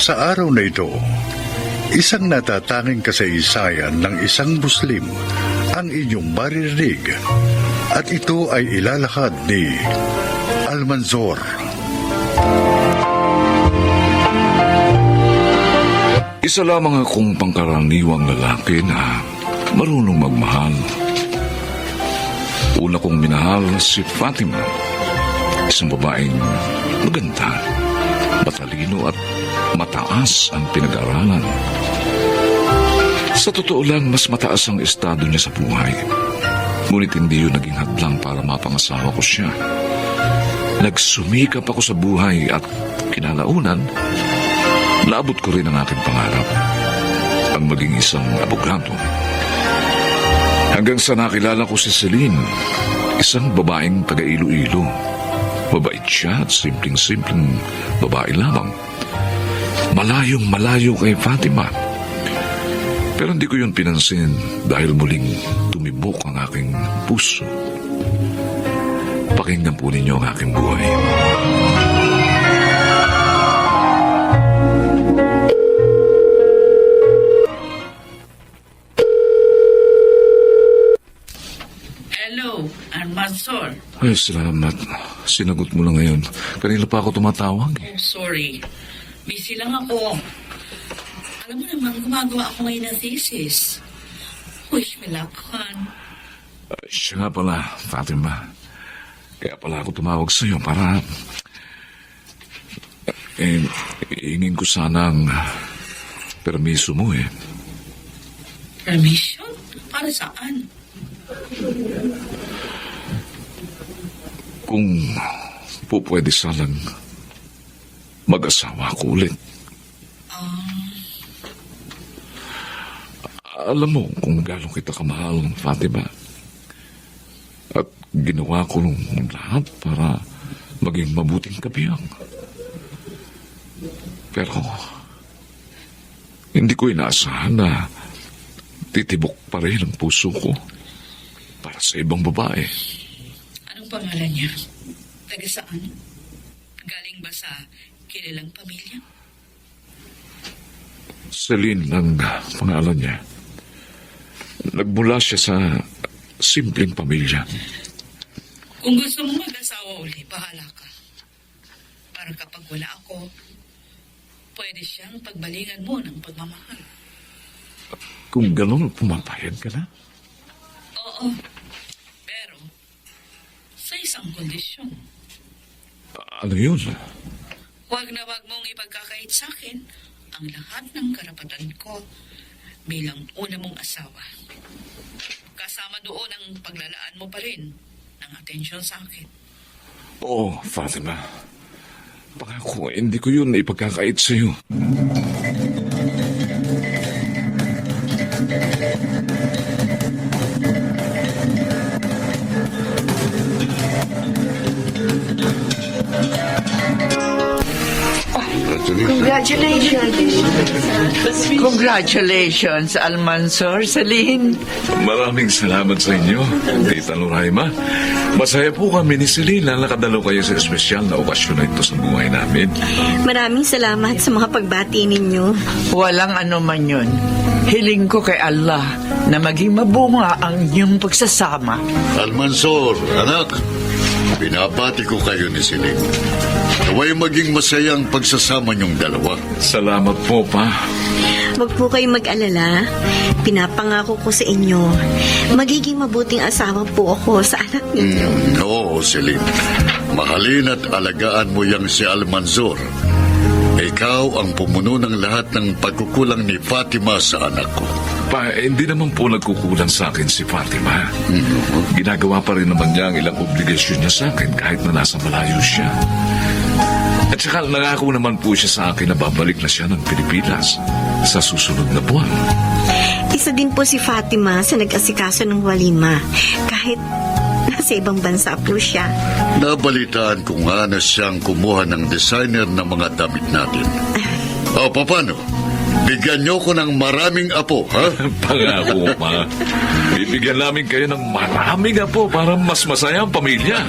Sa araw na ito, isang natatanging kasaysayan ng isang Muslim ang inyong maririnig at ito ay ilalahad ni Almanzor. Isa lamang akong pangkaraniwang lalaki na marunong magmahal. Una kong minahal si Fatima, isang babaeng maganda, matalino at mataas ang pinag-aralan. Sa totoo lang, mas mataas ang estado niya sa buhay. Ngunit hindi yun naging hadlang para mapangasawa ko siya. Nagsumikap ako sa buhay at kinalaunan, naabot ko rin ang aking pangarap, ang maging isang abogado. Hanggang sa nakilala ko si Celine, isang babaeng taga Iloilo. Mabait siya at simpleng-simpleng babae lamang. Malayong malayo kay Fatima. Pero hindi ko yun pinansin dahil muling tumibok ang aking puso. Pakinggan po ninyo ang aking buhay. Hello, Almanzor. Ay, salamat. Sinagot mo lang ngayon. Kanina pa ako tumatawag. Oh, sorry. Busy lang ako. Alam mo naman, gumagawa ako ngayon ng thesis. Wish me luck, Han. Siya nga pala, Fatima. Kaya pala ako tumawag sa iyo para... Iingin ko sana ang permiso mo eh. Permission? Para saan? Kung po pwede sanang mag-asawa ko ulit. Alam mo kung gaano kita kamahal, Fatima. At ginawa ko ng lahat para maging mabuting kabihang. Pero hindi ko inaasahan na titibok pa rin ang puso ko para sa ibang babae. Anong pangalan niya? Taga saan? Galing ba sa kilalang pamilya? Celine ang pangalan niya. Nagmula siya sa simpleng pamilya. Kung gusto mo mag-asawa uli, bahala ka. Para kapag wala ako, pwede siyang pagbalingan mo ng pagmamahal. Kung gano'n, pumapayag ka na? Oo. Pero, sa isang kondisyon. Ano yun? Huwag na huwag mong ipagkakait sa akin ang lahat ng karapatan ko bilang una mong asawa. Kasama doon ang paglalaan mo pa rin ng atensyon sa akin. Oo, Fatima. Pangako, hindi ko yun ipagkakait sa'yo. Congratulations, Almanzor, Celine. Maraming salamat sa inyo, Tita Luraima. Masaya po kami ni Celine na nakadalo kayo sa espesyal na okasyon na ito sa buhay namin. Maraming salamat sa mga pagbati ninyo. Walang anuman yun. Hiling ko kay Allah na maging mabunga ang inyong pagsasama. Almanzor, anak, binabati ko kayo ni Celine. Naway maging masayang pagsasama niyong dalawa. Salamat po, Pa. Huwag po kayong mag-alala. Pinapangako ko sa inyo, magiging mabuting asawa po ako sa anak ninyo. Oo, Celine. Mahalin at alagaan mo yang si Almanzor. Ikaw ang pumuno ng lahat ng pagkukulang ni Fatima sa anak ko. Pa, hindi naman po nagkukulang sa akin si Fatima. Ginagawa pa rin naman niya ang ilang obligasyon niya sa akin kahit na nasa malayo siya. At saka nangako naman po siya sa akin na babalik na siya ng Pilipinas sa susunod na buwan. Isa din po si Fatima sa nag-asikaso ng walima, kahit nasa ibang bansa po siya. Nabalitaan ko nga na siyang kumuha ng designer ng mga damit natin. O, paano? Bigyan niyo ko ng maraming apo, ha? Pangako, Pa. Bibigyan namin kayo ng maraming apo para mas masaya ang pamilya.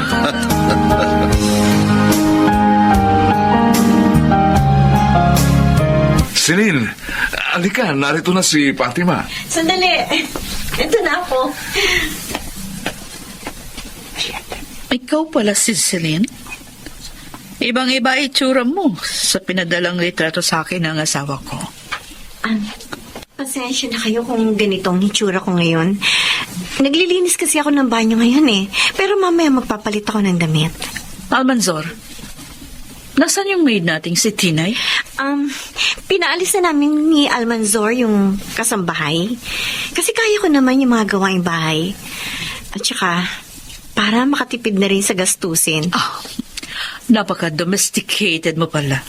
Celine, alika, narito na si Fatima. Sandali. Ito na ako. Ikaw pala si Celine? Ibang-iba itsura mo sa pinadalang litrato sa akin ng asawa ko. Pasensya na kayo kung ganitong hitsura ko ngayon. Naglilinis kasi ako ng banyo ngayon eh. Pero mamaya magpapalit ako ng damit. Almanzor, nasaan yung maid nating si Tinay? Pinaalis na namin ni Almanzor yung kasambahay. Kasi kaya ko naman yung mga gawaing bahay. At saka, para makatipid na rin sa gastusin. Napaka-domesticated mo pala.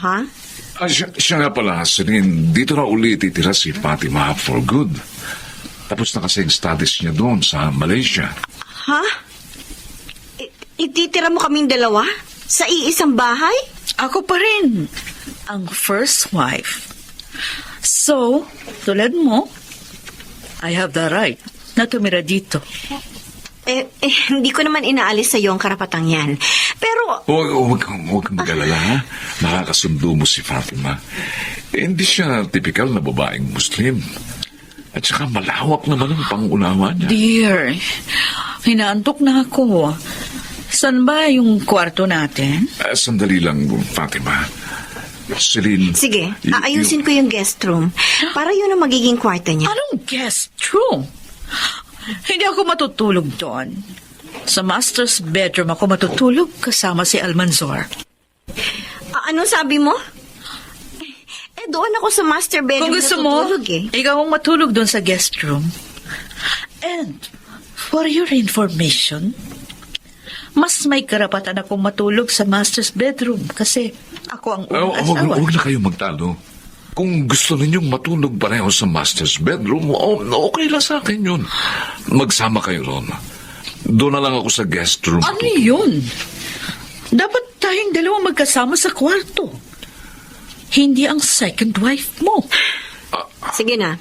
Ha? Siya nga pala, Celine, dito na uli titira si Fatima for good. Tapos na kasi yung studies niya doon sa Malaysia. Ha? Ititira mo kaming dalawa? Sa iisang bahay? Ako pa rin, ang first wife. So, tulad mo, I have the right na tumira dito. Hindi ko naman inaalis sa iyo ang karapatang yan. Pero, Huwag kang mag-alala, ha? Makakasundo mo si Fatima. Hindi siya typical na babaeng Muslim. At saka malawak naman ang pangunawa niya. Dear, hinaantok na ako. Saan ba yung kwarto natin? Sandali lang, Fatima. Celine. sige, aayusin ko yung guest room. Para yun ang magiging kwarto niya. Anong guest room? Hindi ako matutulog doon. Sa master's bedroom ako matutulog kasama si Almanzor. Anong sabi mo? Doon ako sa master bedroom Kung gusto mo, natutulog ikaw ang matulog doon sa guest room. And, for your information, mas may karapatan akong matulog sa master's bedroom kasi ako ang unang asawa. Huwag na kayong magtalo. Kung gusto ninyong matulog pareho sa master's bedroom, okay lang sa akin yun. Magsama kayo ron. Doon na lang ako sa guest room. Ano yun? Dapat tayong dalawa magkasama sa kwarto. Hindi ang second wife mo. Sige na.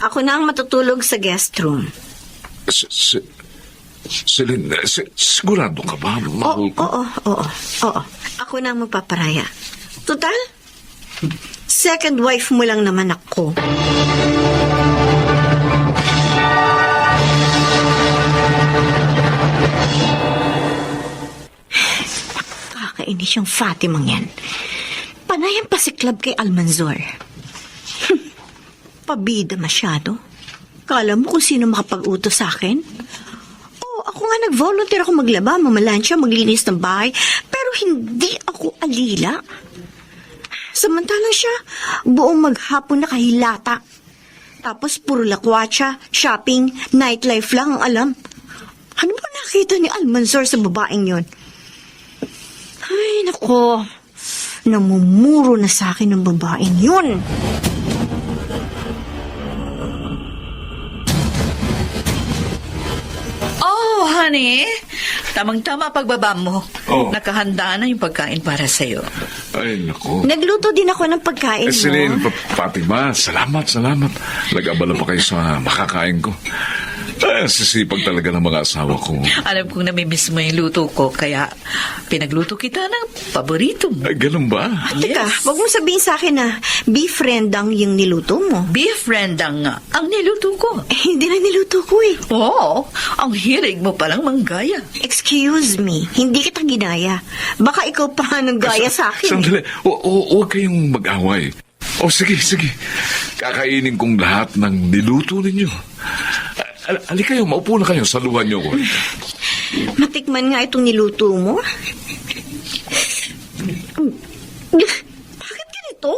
Ako na ang matutulog sa guest room. Celine, sigurado ka ba? Mahal ko. Oo. Ako na ang magpaparaya. Total, second wife mo lang naman ako. Kakainis yung Fatimang yan. Panayang pasiklab kay Almanzor. Pabida masyado. Kala mo kung sino makapag-utos sa akin? Ako nga nag-volunteer ako maglaba, mamalansya, maglinis ng bahay, pero hindi ako alila. Samantalang siya, buong maghapon nakahilata. Tapos puro lakwatsa, shopping, nightlife lang ang alam. Ano ba nakita ni Almanzor sa babaeng yon? Ay, nako. Namumuro na sa akin ng babaeng yun. Oh, honey. Tamang-tama pagbaba mo. Oh. Nakahanda na yung pagkain para sa'yo. Ay, naku. Nagluto din ako ng pagkain mo. Celine, Fatima, salamat. Nag-abala pa kayo sa makakain ko. Sisipag talaga ng mga asawa ko. Alam kong namimiss mo yung luto ko, kaya pinagluto kita ng paborito mo. Ay, ganun ba? Teka, wag mo sabihin sa akin na beef rendang yung niluto mo. Beef rendang nga ang niluto ko. Hindi na niluto ko eh. Oo, ang hilig mo palang manggaya. Excuse me, hindi kita ginaya. Baka ikaw pa nang gaya sa akin. Sandali, huwag kayong mag-away. Sige. Kakainin kong lahat ng niluto ninyo. Ali kayo, maupo na kayo. Saluhan niyo ko. Matikman nga itong niluto mo. Bakit ganito?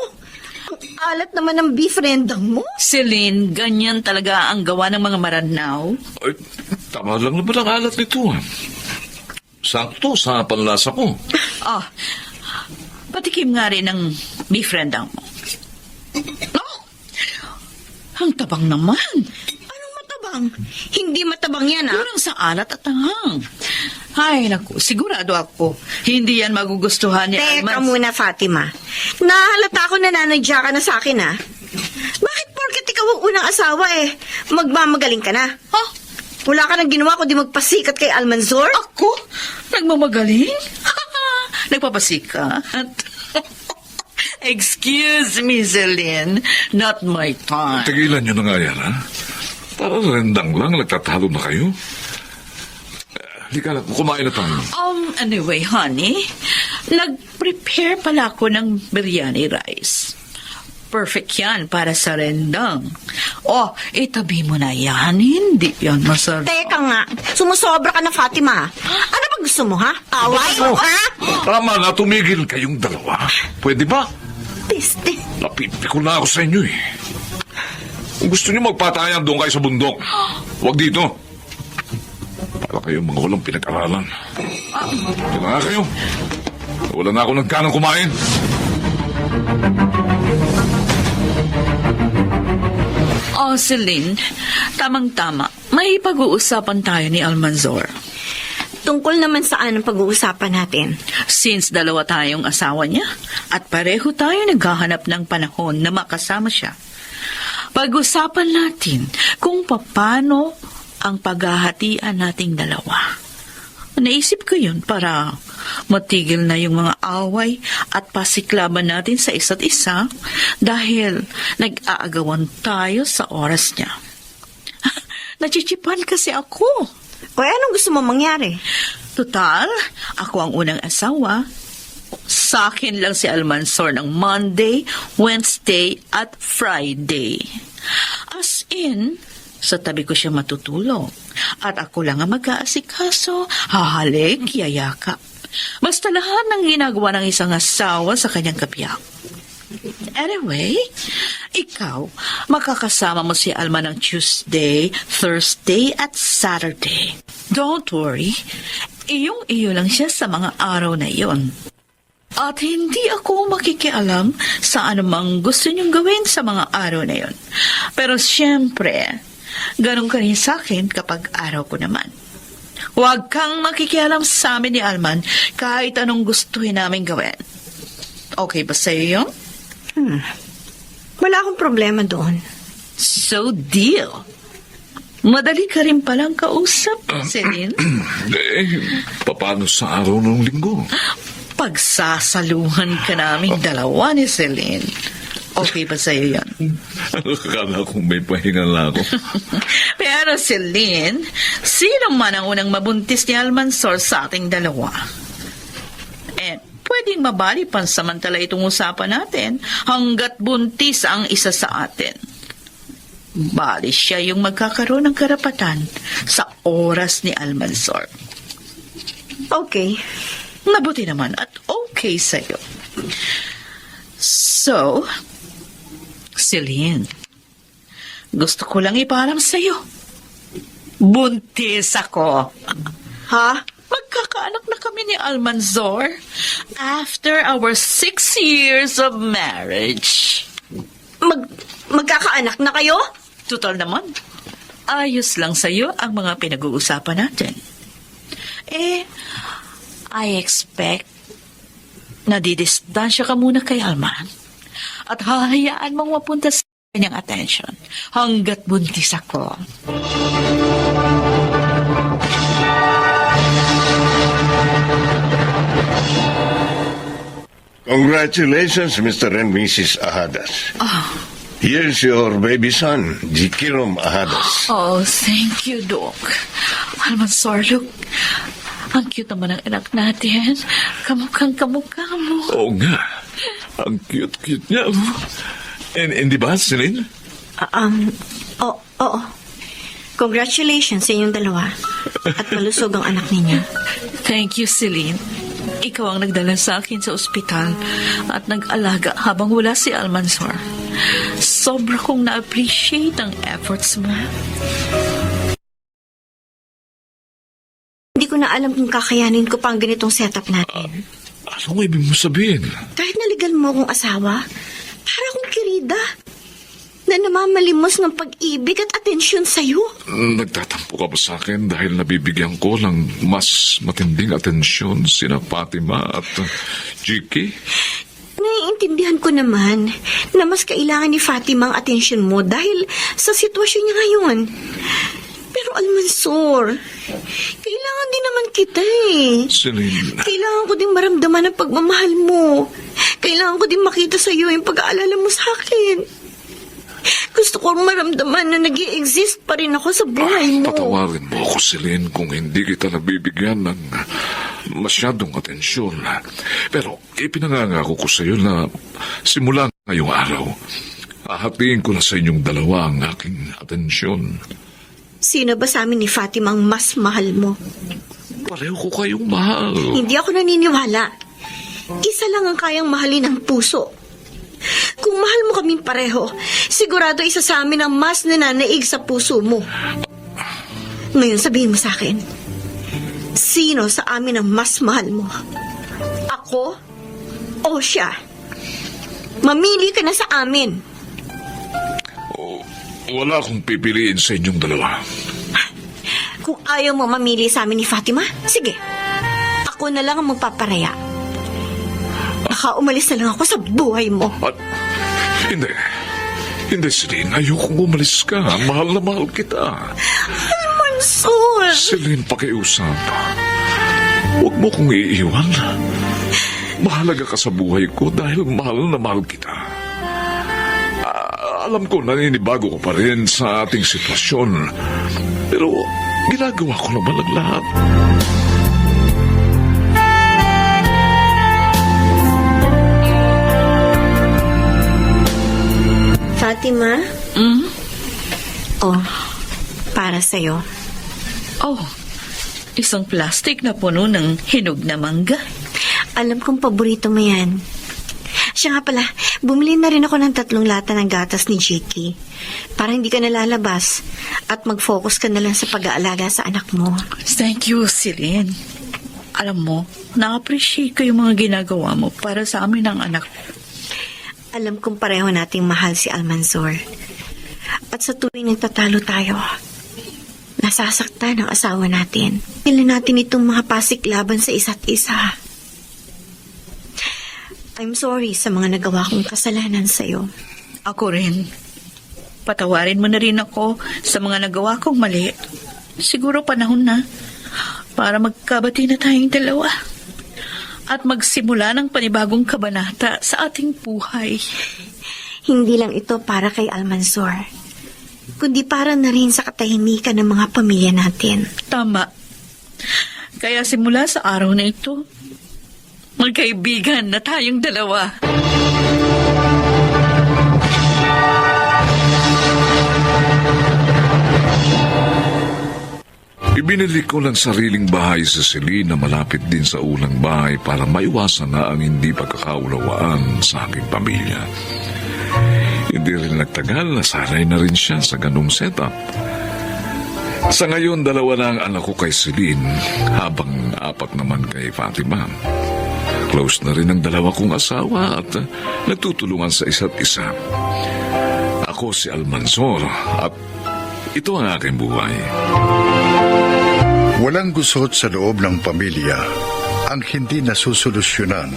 Ang alat naman ng beef rendang mo. Celine, ganyan talaga ang gawa ng mga maranaw. Ay, tama lang naman ang alat nito. Sakto sa panlasa ko. Patikim nga rin ng beef rendang mo. Oh, ang tabang naman. Hindi matabang yan, ah. Kurang sa alat at tanghang. Ay, naku, sigurado ako. Hindi yan magugustuhan ni Teka muna, Fatima. Nahalata ko na nanadya ka na sa akin, ah. Bakit porket ikaw ang unang asawa, magmamagaling ka na? Huh? Wala ka nang ginawa kundi magpasikat kay Almanzor? Ako? Nagmamagaling? Nagpapasikat? Excuse me, Celine. Not my time. Tigilan niyo na nga yan, ha? Para rendang lang, nagtatalo na kayo. Halika na, kumain na tayo. Anyway, honey, nag-prepare pala ako ng biryani rice. Perfect yan para sa rendang. Oh, itabi mo na yan. Hindi yan masarap. Teka nga, sumusobra ka na, Fatima. Ano ba gusto mo, ha? Away? Ha? Tama na, tumigil kayong dalawa. Pwede ba? Piste. Napipiko na ako sa inyo eh. Kung gusto niyo magpatayan, doon kayo sa bundok. Huwag dito. Para kayong mga walang pinag-aralan. Kaya na nga kayo. Wala na ako nagkanang kumain. Oh, Celine, tamang-tama. May pag-uusapan tayo ni Almanzor. Tungkol naman saan ang pag-uusapan natin? Since dalawa tayong asawa niya at pareho tayo naghahanap ng panahon na makasama siya, pag-usapan natin kung paano ang paghahatian nating dalawa. Naisip ko yun para matigil na yung mga away at pasiklaban natin sa isa't isa dahil nag-aagawan tayo sa oras niya. Nachichipan kasi ako. O anong gusto mo mangyari? Total, ako ang unang asawa. Sa akin lang si Almanzor ng Monday, Wednesday at Friday. As in, sa tabi ko siya matutulog. At ako lang ang mag-aasikaso, hahalik, yayakap. Basta lahat ng ginagawa ng isang asawa sa kanyang kabiyak. Anyway, ikaw, makakasama mo si Alma ng Tuesday, Thursday at Saturday. Don't worry, iyong-iyo lang siya sa mga araw na iyon. At hindi ako makikialam sa anumang gusto niyong gawin sa mga araw na iyon. Pero siyempre, ganun ka rin sa akin kapag araw ko naman. Huwag kang makikialam sa amin ni Alman kahit anong gustuhin namin gawin. Okay ba sa'yo yun? Wala akong problema doon. So, deal. Madali ka rin palang kausap, Celine. Paano sa araw ng linggo? Pagsasaluhan ka naming dalawa ni Celine. Okay ba sa'yo yan? Akala kong may pahinga lang ako. Pero Celine, sino man ang unang mabuntis ni Almanzor sa ating dalawa? Pwedeng mabali pansamantala itong usapan natin hanggat buntis ang isa sa atin. Bali siya yung magkakaroon ng karapatan sa oras ni Almanzor. Okay. Mabuti naman at okay sa'yo. So, Celine, gusto ko lang ipaalam sa'yo. Buntis ako. Ha? Magkakaanak na kami ni Almanzor after our 6 years of marriage. Magkakaanak na kayo? Total naman, ayos lang sa'yo ang mga pinag-uusapan natin. I expect na didistansya ka muna kay Alman at hahayaan mong mapunta sa kanyang attention hanggat buntis ako. Congratulations, Mr. and Mrs. Ahadas. Here's your baby son, Jikirom Ahadas. Oh, thank you, Doc. Almanzor, look. Ang cute naman ng anak natin. Kamukhang-kamukha mo. Oo nga. Ang cute-cute niya. Hindi ba, Celine? Oo. Congratulations sa inyong dalawa. At malusog ang anak ninyo. Thank you, Celine. Ikaw ang nagdala sa akin sa ospital at nag-alaga habang wala si Almanzor. Sobra kong na-appreciate ang efforts mo. Hindi ko na alam kung kakayanin ko pa ang ganitong setup natin. Anong ibig mo sabihin? Kahit naligal mo akong asawa, para akong kirida na namamalimos ng pag-ibig at atensyon sa'yo. Nagtatampo ka ba sa akin dahil nabibigyan ko ng mas matinding atensyon sina Fatima at Jiki? Naiintindihan ko naman na mas kailangan ni Fatima ang atensyon mo dahil sa sitwasyon niya ngayon. Pero Almanzor, kailangan din naman kita eh. Celine. Kailangan ko din maramdaman ang pagmamahal mo. Kailangan ko din makita sa iyo yung pag-aalala mo sa akin. Gusto kong maramdaman na nag-i-exist pa rin ako sa buhay mo. Patawarin mo ako, Celine, kung hindi kita nabibigyan ng masyadong atensyon. Pero ipinangangako ko sa iyo na simula ngayong araw, hahatiin ko na sa inyong dalawa ang aking atensyon. Sino ba sa amin ni Fatima ang mas mahal mo? Pareho ko kayong mahal. Hindi ako naniniwala. Isa lang ang kayang mahalin ng puso. Kung mahal mo kaming pareho, sigurado isa sa amin ang mas nananaig sa puso mo. Ngayon sabihin mo sa akin, sino sa amin ang mas mahal mo? Ako o siya? Mamili ka na sa amin. Wala akong pipiliin sa inyong dalawa. Kung ayaw mo mamili sa amin ni Fatima, sige. Ako na lang ang magpaparaya. Baka umalis na lang ako sa buhay mo. At, hindi. Hindi, Celine. Ayokong umalis ka. Mahal na mahal kita. Mansoor! Celine, pakiusap. Huwag mo kong iiwan. Mahalaga ka sa buhay ko dahil mahal na mahal kita. Alam ko, naninibago ko pa rin sa ating sitwasyon. Pero ginagawa ko naman ang lahat. Fatima? Oh, para sa'yo. Oh, isang plastic na puno ng hinog na mangga. Alam kong paborito mo yan. Siya nga pala, bumili na rin ako ng 3 lata ng gatas ni Jiki para hindi ka nalalabas at mag-focus ka na lang sa pag-aalaga sa anak mo. Thank you, Celine. Alam mo, na-appreciate ko yung mga ginagawa mo para sa amin ng anak. Alam kong pareho nating mahal si Almanzor. At sa tuwing nagtatalo tayo, nasasaktan ang asawa natin. Kailan natin itong mga pasiklaban sa isa't isa. I'm sorry sa mga nagawa kong kasalanan sa'yo. Ako rin. Patawarin mo na rin ako sa mga nagawa kong mali. Siguro panahon na para magkabati na tayong dalawa at magsimula ng panibagong kabanata sa ating buhay. Hindi lang ito para kay Almanzor, kundi para na rin sa katahimikan ng mga pamilya natin. Tama. Kaya simula sa araw na ito, magkaibigan na tayong dalawa. Ibinili ko ng sariling bahay sa Celine na malapit din sa unang bahay para maiwasan na ang hindi pagkakaunawaan sa aking pamilya. Hindi rin nagtagal, nasanay na rin siya sa ganung setup. Sa ngayon, 2 na ang anak ko kay Celine, habang 4 naman kay Fatima. Close na rin ang 2 kong asawa at nagtutulungan sa isa't isa. Ako si Almanzor at ito ang aking buhay. Walang gusot sa loob ng pamilya ang hindi nasusolusyonan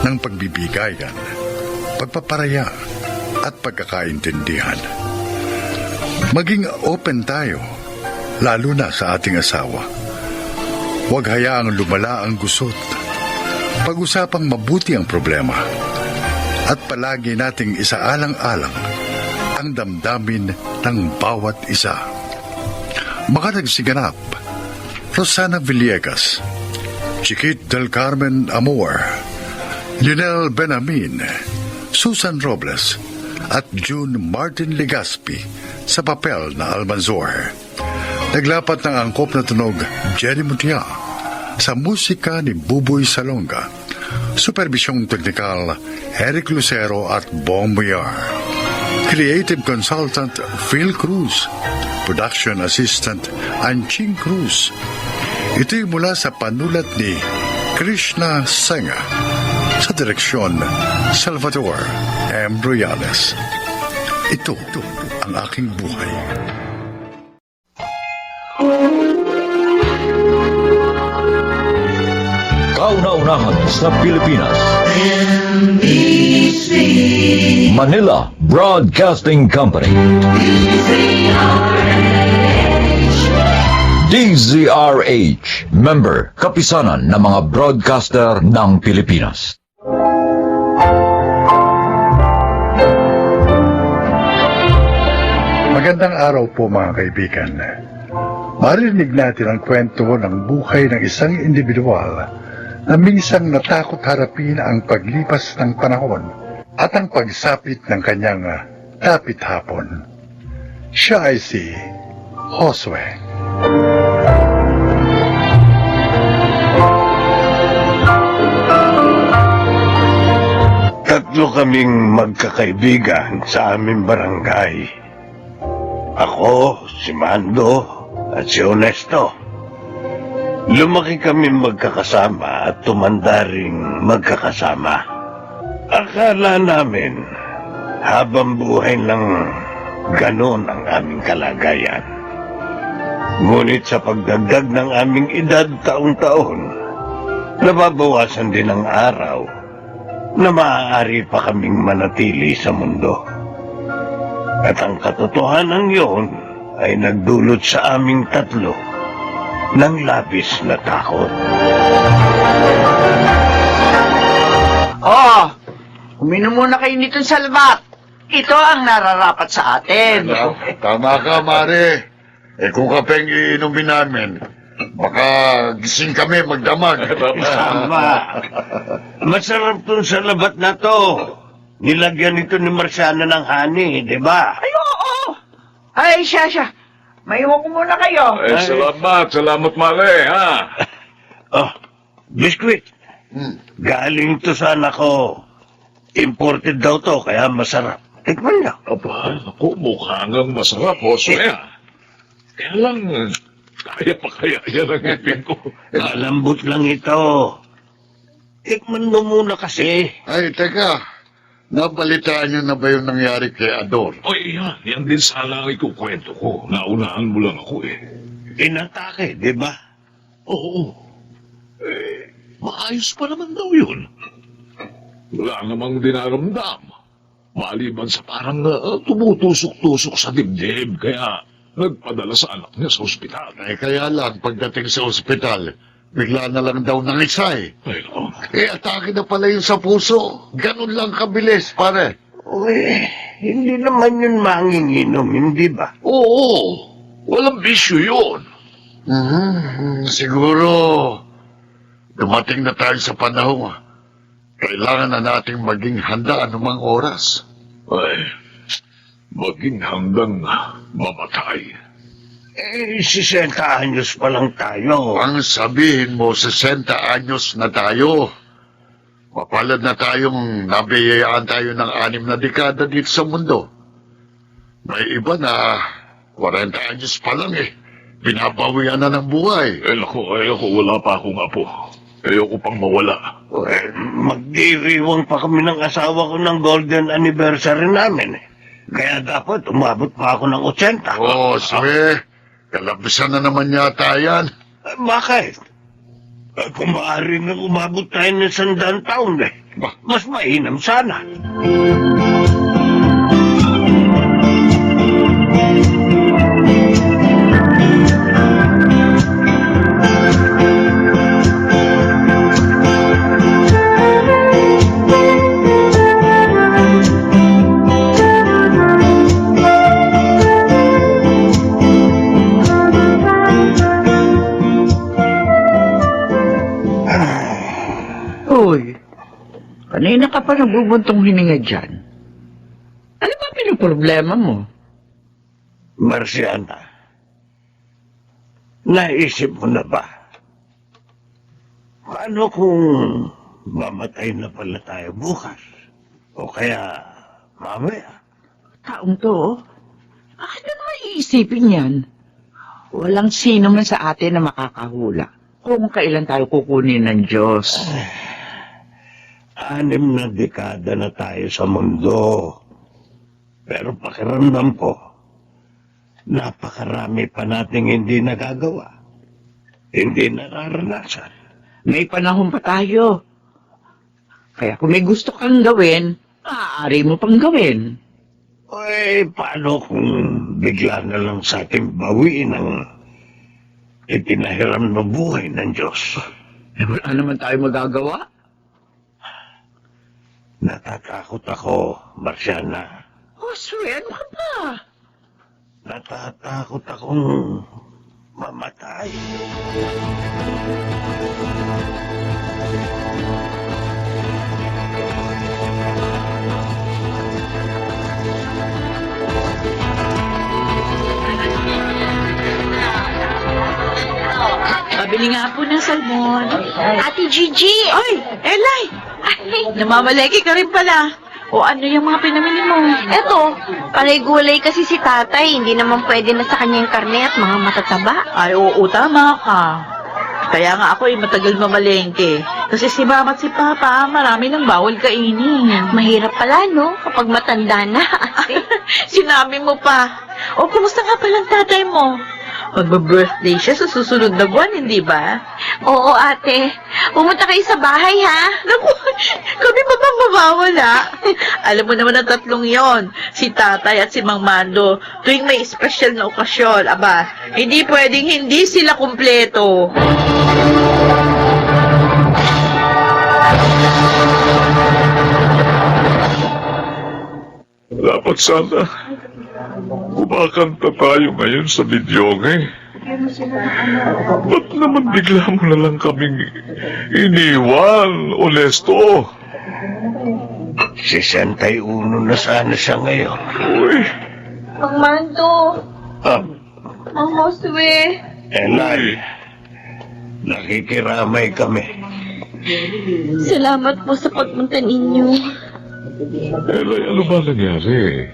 ng pagbibigayan, pagpaparaya at pagkakaintindihan. Maging open tayo, lalo na sa ating asawa. Huwag hayaang lumala ang gusot. Pag-usapang mabuti ang problema at palagi nating isaalang-alang ang damdamin ng bawat isa. Makanagsiganap, Rosana Villegas, Chiquit del Carmen Amor, Lionel Benamin, Susan Robles, at June Martin Legaspi sa papel na Almanzor. Naglapat ng angkop na tunog Jenny Mutia sa musika ni Buboy Salonga, superbisyong teknikal Eric Lucero at Bong Boyar, creative consultant Phil Cruz, production assistant Anching Cruz. Ito'y mula sa panulat ni Krishna Senga, sa direksyon Salvador M. Royales. Ito ang aking buhay. Kauna-unahan sa Pilipinas. Manila Broadcasting Company. DZRH, member, kapisanan ng mga broadcaster ng Pilipinas. Magandang araw po mga kaibigan. Marinig natin ang kwento ng buhay ng isang individual na minsang natakot harapin ang paglipas ng panahon at ang pagsapit ng kanyang dapit hapon. Siya ay si Josue. Tatlo kaming magkakaibigan sa aming barangay. Ako, si Mando, at si Honesto. Lumaki kami magkakasama at tumanda ring magkakasama. Akala namin, habang buhay lang ganon ang aming kalagayan. Ngunit sa pagdagdag ng aming edad taon-taon, nababawasan din ang araw na maaari pa kaming manatili sa mundo. At ang katotohanan yun ay nagdulot sa aming tatlo ng labis na takot. Oh, uminom muna kayo nito sa labat. Ito ang nararapat sa atin. Tama ka, Mare. Kung kapeng iinumin namin, baka gising kami magdamag. Tama. Masarap tong sa labat na to. Nilagyan ito ni Marciana ng honey, di ba? Ay, oo. Ay, siya. Maiwan ko muna kayo. Salamat, Mare, ha? Oh, biskwit. Galing to sa anak ko. Imported daw to, kaya masarap. Tikman niyo. Aba, naku, mukha ngang masarap, Josue, ha? Kaya lang, kaya pa kaya yan ang ipin ko. Malambot lang ito. Tikman mo muna kasi. Ay, teka. Nabalitaan niyo na ba yung nangyari kay Ador? O, yan din sana ang ikukwento ko. Naunahan mo lang ako, eh. Inatake, di ba? Oo. Maayos pa naman daw yun. Wala namang dinaramdam. Maliban sa parang tumutusok-tusok sa dibdib, kaya nagpadala sa anak niya sa ospital. Ay, kaya lang, pagdating sa ospital, bigla na lang daw nangisay. Ay, naku. Atake na pala yun sa puso. Ganun lang kabilis, pare. Uy, hindi naman yun manginginom, hindi ba? Oo, walang bisyo yun. Siguro, dumating na tayo sa panahon. Kailangan na nating maging handa anumang oras. Ay, maging hanggang mamatay. 60 anyos pa lang tayo. Ang sabihin mo, 60 anyos na tayo. Mapalad na tayong nabiyayaan tayo ng 6 na dekada dito sa mundo. May iba na 40 anyos pa lang eh. Binabawian na ng buhay. Ayoko, wala pa akong apo. Ayoko pang mawala. Magdiriwang pa kami ng asawa ko ng golden anniversary namin. Kaya dapat umabot pa ako ng 80. Oo, Swe. Kalabisan na naman yata yan. Bakit? Kung maaari nga umabot tayo ng 100 taon mas mainam sana. Uy, kanina ka pa nabubuntong hininga dyan. Ano ba pinoproblema mo? Marciana, naisip mo na ba? Paano kung mamatay na pala tayo bukas? O kaya mamaya? Taong to, bakit na naman iisipin yan? Walang sino man sa atin na makakahula kung kailan tayo kukunin ng Diyos. 6 na dekada na tayo sa mundo. Pero pakiramdam ko, napakarami pa nating hindi nagagawa. Hindi nararanasan. May panahon pa tayo. Kaya kung may gusto kang gawin, maaari mo pang gawin. Paano kung bigla na lang sa ating bawiin ang ipinahiram na buhay ng Diyos? Wala naman tayo magagawa. Natatakot ako, Marciana. Josue, ano ka ba? Natatakot akong mamatay. Pabili nga po ng salmon. Ate Gigi! Ay, Elay! Namamaleki ka rin pala. O ano yung mga pinamili mo? Eto, panay gulay kasi si tatay. Hindi naman pwede na sa kanya yung karne at mga matataba. Ay, oo, tama ka. Kaya nga ako matagal mamalengke. Kasi si mama at si papa, marami nang bawal kainin. Mahirap pala, no? Kapag matanda na. Sinabi mo pa. O, kumusta nga palang tatay mo? Magba-birthday siya sa susunod na buwan, hindi ba? Oo, ate. Pumunta kayo sa bahay, ha? Naku, kami pa bang mawawala? Alam mo naman ang tatlong yon, si tatay at si Mang Mando, tuwing may espesyal na okasyon, aba, hindi pwedeng hindi sila kumpleto. Dapat sana kumakanta tayo ngayon sa videoke. Ba't naman bigla mo na lang kaming iniwan, Onesto? 61 na sana siya ngayon. Uy, Mang Mando, Ah, Mang Josue. Elay, nakikiramay kami. Salamat po sa pagpunta ninyo. Elay, ano ba nangyari?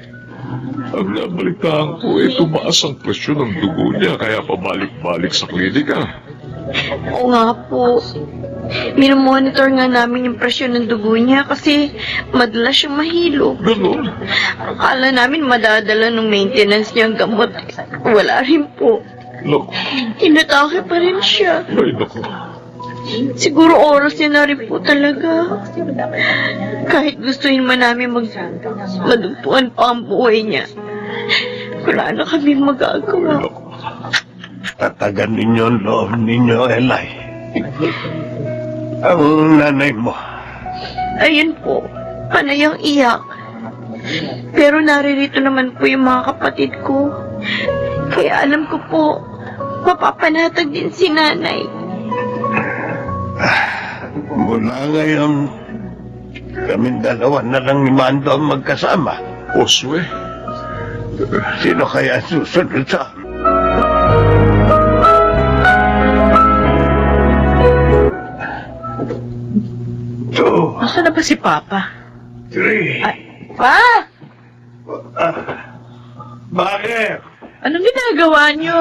Ang nabalitaan ko, tumaas ang presyon ng dugo niya, kaya pabalik-balik sa klinika. Oo nga po. Minomonitor nga namin yung presyon ng dugo niya kasi madalas siyang mahilo. Ganon. Akala namin madadala ng maintenance niyang gamot. Wala rin po. Naku, Inatake pa rin siya. ay naku. Siguro oras niya na rin po talaga. Kahit gustuhin man namin madugtuan pa ang buhay niya. Wala na kami magagawa. Tatagan ninyo ang loob ninyo, Elay. Ang nanay mo, Ayun po, panayang iyak. Pero naririto naman po yung mga kapatid ko. Kaya alam ko po, mapapanatag din si nanay. mula ngayon, kaming dalawa na lang ni Mando ang magkasama. Oswe, Sino kaya ang susunod sa... Two, Nasaan na ba si Papa? three. Pa! Bakit? Anong ginagawa niyo?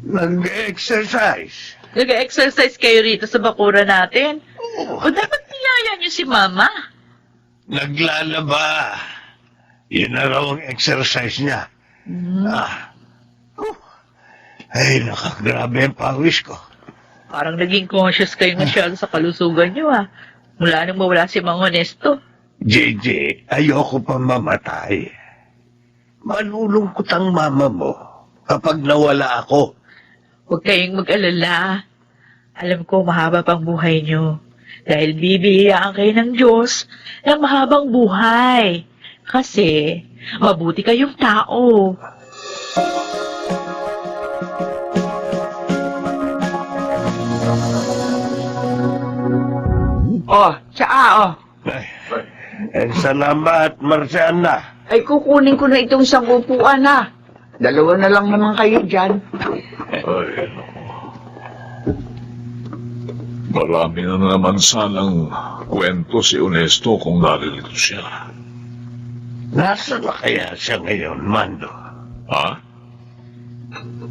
Nag-exercise. Nag-exercise kayo rito sa bakura natin? O dapat niyaya niyo si Mama? Naglalaba. Yun na raw ang exercise niya. Ay, nakagrabe ang pawis ko. Parang naging conscious kayo masyado sa kalusugan niyo Mula nang mawala si Mang Honesto. JJ, ayoko pa mamatay. Malulungkot ang mama mo kapag nawala ako. Huwag kayong mag-alala. Alam ko mahaba pang buhay niyo. Dahil bibigyan kayo ng Diyos ng mahabang buhay. Kasi mabuti kayong tao. Oh, tsaa, Salamat, Marciana. Ay, kukunin ko na itong isang upuan, ha. Dalawa na lang naman kayo dyan. ay marami na naman sanang kwento si Onesto kung naririto siya. Nasaan na kaya siya ngayon, Mando? Ha?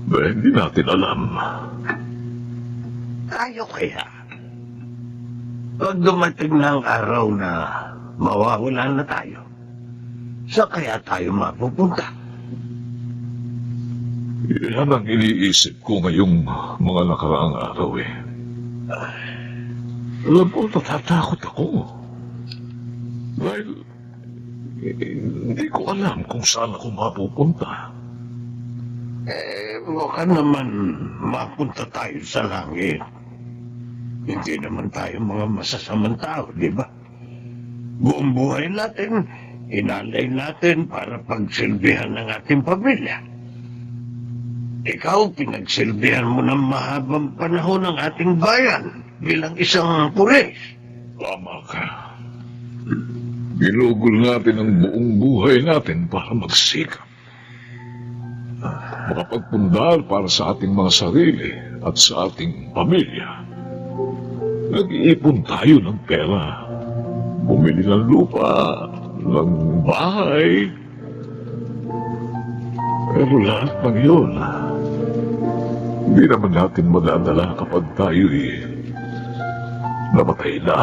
Hindi natin alam. Tayo kaya? Pag dumating na ang araw na mawawala na tayo, saan kaya tayo mapupunta? Yan ang iniisip ko ngayong mga nakaraang araw Alam mo, natatakot ako. Dahil hindi ko alam kung saan ako mapupunta. Baka naman mapunta tayo sa langit. Hindi naman tayo mga masasamang tao, di ba? Buong buhay natin, inalay natin para pagsilbihan ng ating pamilya. Ikaw, pinagsilbihan mo ng mahabang panahon ng ating bayan bilang isang pulis. Tama ka. Ginugol natin ang buong buhay natin para magsikap. Makapagpundar para sa ating mga sarili at sa ating pamilya. Nag-iipon tayo ng pera. Bumili ng lupa, ng bahay. Pero lahat ng yun, hindi naman natin madadala kapag tayo'y namatay na.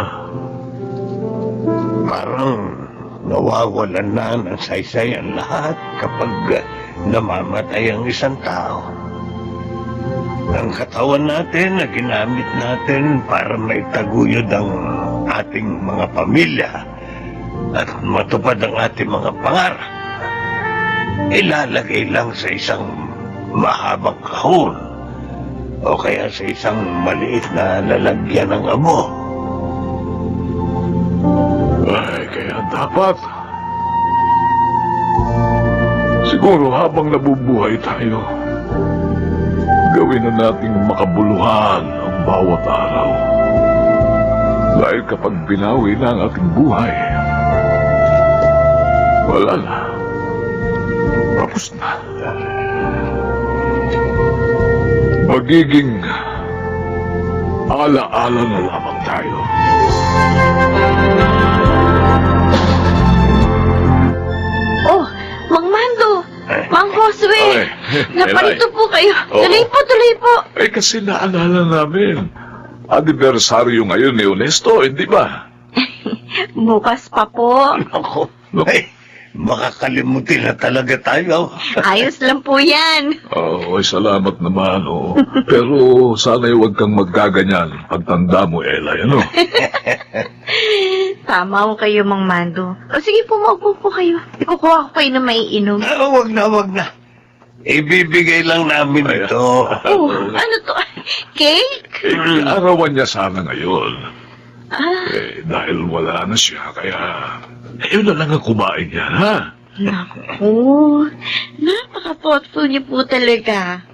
Parang nawawalan na ng saysay ang lahat kapag namamatay ang isang tao. Ang katawan natin na ginamit natin para maitaguyod ang ating mga pamilya at matupad ang ating mga pangarap, ilalagay lang sa isang mahabang kahon o kaya sa isang maliit na lalagyan ng amo. Ay, kaya dapat. Siguro habang nabubuhay tayo, gawin na nating makabuluhan ang bawat araw. Dahil kapag binawi na ang ating buhay, wala na. Tapos na. Magiging ala-ala na lamang tayo. Oh, Mang Mando! Mang Josue! Ay, Naparito Elay. po kayo. Oo. Tuloy po. Eh kasi naalala namin. Anibersaryo ngayon ni Honesto, hindi ba? Bukas pa po. Ako, ay, makakalimutin na talaga tayo. Ayos lang po yan. Oo, ay salamat naman. Oh. Pero sana'y huwag kang magkaganyan pagtanda mo, Elay, ano? Tama ko kayo, Mang Mando. O sige po, maupo po kayo. Ikukuha ko kayo na maiinom. Ah, wag na. Ibibigay lang namin ito. Oh, ano to? Cake? Eh, arawan niya sana ngayon. Ah, Eh, dahil wala na siya, kaya... yun na lang ang kumain yan, ha? naku. Napaka-thoughtful niyo po talaga.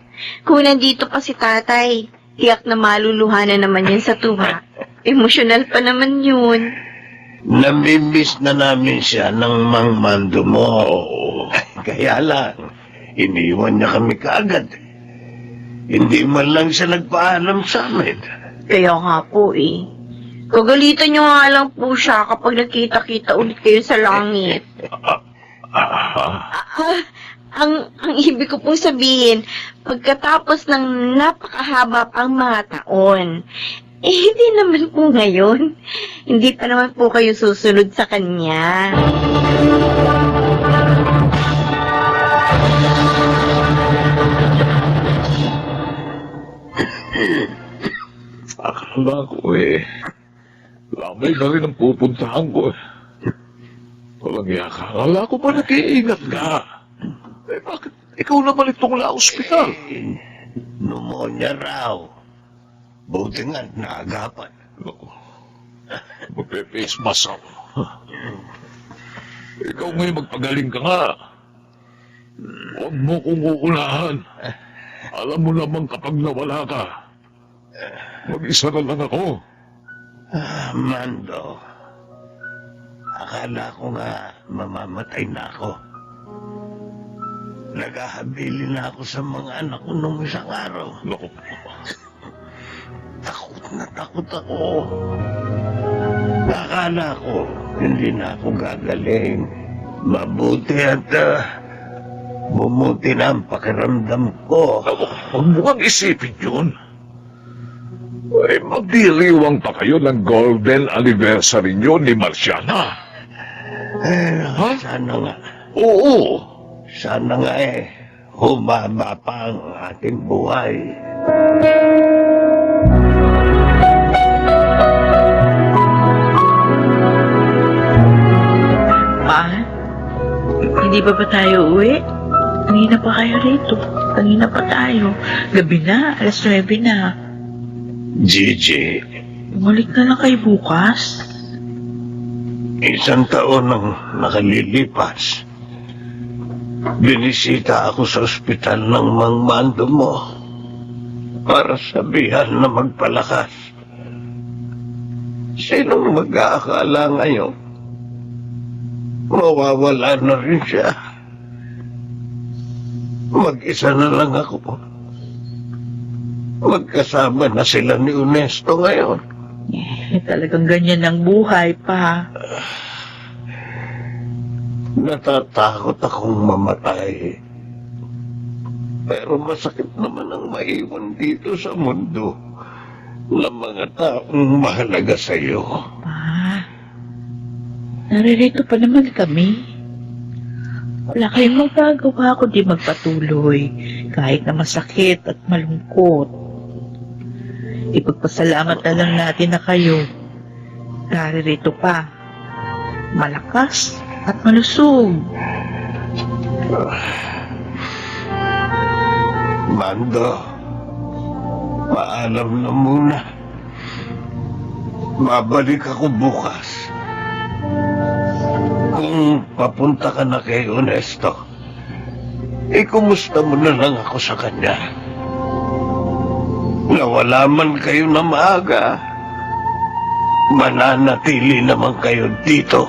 Kung nandito pa si tatay, tiyak na maluluha na naman yan sa tuwa. Emosyonal pa naman yun. Namimiss na namin siya ng Mang Mando mo. Oo. Kaya lang, iniwan niya kami kaagad. Hindi man lang siya nagpaalam sa amin. Kaya nga po eh. Kagalitan niyo nga lang po siya kapag nakita-kita ulit kayo sa langit. Ang ibig ko pong sabihin, pagkatapos ng napakahaba pang mga taon, hindi naman po ngayon. Hindi pa naman po kayo susunod sa kanya. Akala ko lamay na rin ang pupuntahan ko. Walang yaka. Akala ko pa nag-iingat ka. Eh, bakit ikaw naman itong na-ospital? Pneumonia raw. Buti nga, naagapan. Naku, magpe-face mask ako. Ikaw ngayon magpagaling ka nga. Huwag mo kong uunahan. Alam mo naman kapag nawala ka, mag-isa na lang ako. Mando, akala ko nga mamamatay na ako. Naghahabili na ako sa mga anak ko nung isang araw. Naku, Takot ako. Akala ko, hindi na ako gagaling. Mabuti at bumuti na ang pakiramdam ko. huwag mo kang isipin yun. Ay, magdiriwang pa kayo ng golden anniversary nyo ni Marciana. Ha? Sana nga, Oo. sana nga humaba pa ang ating buhay. Pa, hindi ba tayo uwi? Kanina pa kayo rito. Kanina pa tayo. Gabi na, 9:00 na. Gigi, Bumalik na lang kayo bukas. 1 taon ang nakalilipas. Binisita ako sa ospital ng Mang Mando mo para sabihan na magpalakas. Sinong mag-aakala ngayon? Mawawala na rin siya. Mag-isa na lang ako. Magkasama na sila ni Ernesto ngayon. Talagang ganyan ang buhay pa. Natatakot akong mamatay. Pero masakit naman ang maiwan dito sa mundo ng mga taong mahalaga sa iyo. Pa, naririto pa naman kami. Wala kayong magagawa kundi magpatuloy kahit na masakit at malungkot. Ipagpasalamat na lang natin na kayo. Naririto pa. Malakas at malusog. Mando, paalam na muna. Babalik ako bukas. Kung papunta ka na kay Ernesto, kumusta mo na lang ako sa kanya. Nawala man kayo na maaga, mananatili naman kayo dito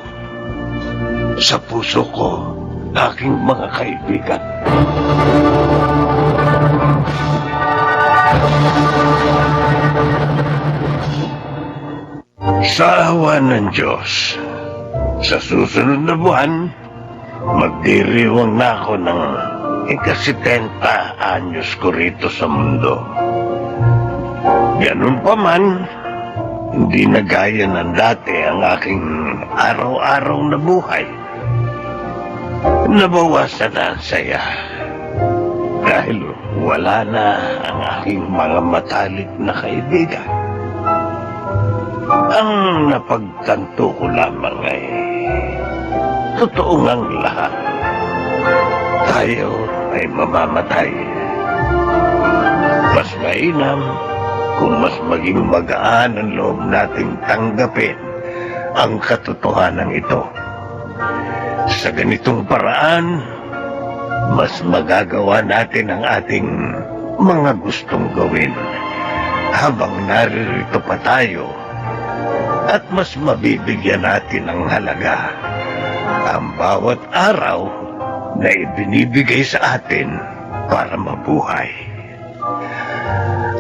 sa puso ko, aking mga kaibigan. Sa awa ng Diyos, sa susunod na buwan, magdiriwang na ako ng 70 anyos ko rito sa mundo. Ganun pa man, hindi na gaya ng dati ang aking araw-araw na buhay. Nabawasan na ang saya dahil wala na ang aking mga matalik na kaibigan. Ang napagtanto ko lamang ay totoo ngang lahat. Tayo ay mamamatay. Mas mainam kung mas maging magaan ang loob nating tanggapin ang katotohanan ito. Sa ganitong paraan, mas magagawa natin ang ating mga gustong gawin habang naririto pa tayo at mas mabibigyan natin ng halaga ang bawat araw na ibinibigay sa atin para mabuhay.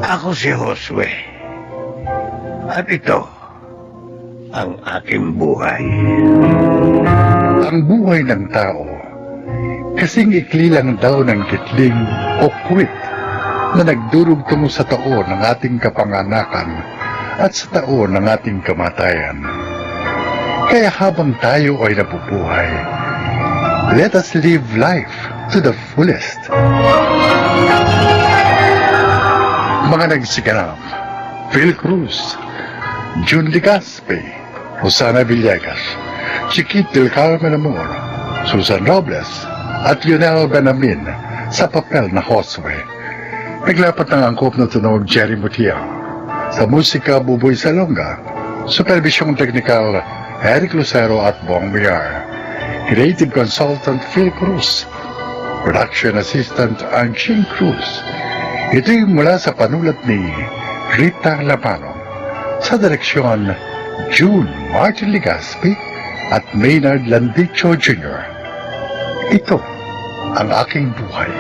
Ako si Josue at ito ang aking buhay. Ang buhay ng tao, kasing ikli lang daw ng kitling o kwit na nagdurugtong sa taon ng ating kapanganakan at sa taon ng ating kamatayan. Kaya habang tayo ay nabubuhay, let us live life to the fullest. Mga nagsiganap, Phil Cruz, June Ligaspe, Rosana Villegas, Chiquit del Carmen Amor, Susan Robles, at Lionel Benamin sa papel na Josue. Naglapat ng angkop na tunog Jerry Mutia. Sa musika, Buboy Salonga. Supervisyong teknikal, Eric Lucero at Bong Villar. Creative Consultant, Phil Cruz. Production Assistant, Anching Cruz. Ito'y mula sa panulat ni Rita Lapano. Sa direksyon, June Martin Ligaspi at Maynard Landicho Jr. Ito ang aking buhay.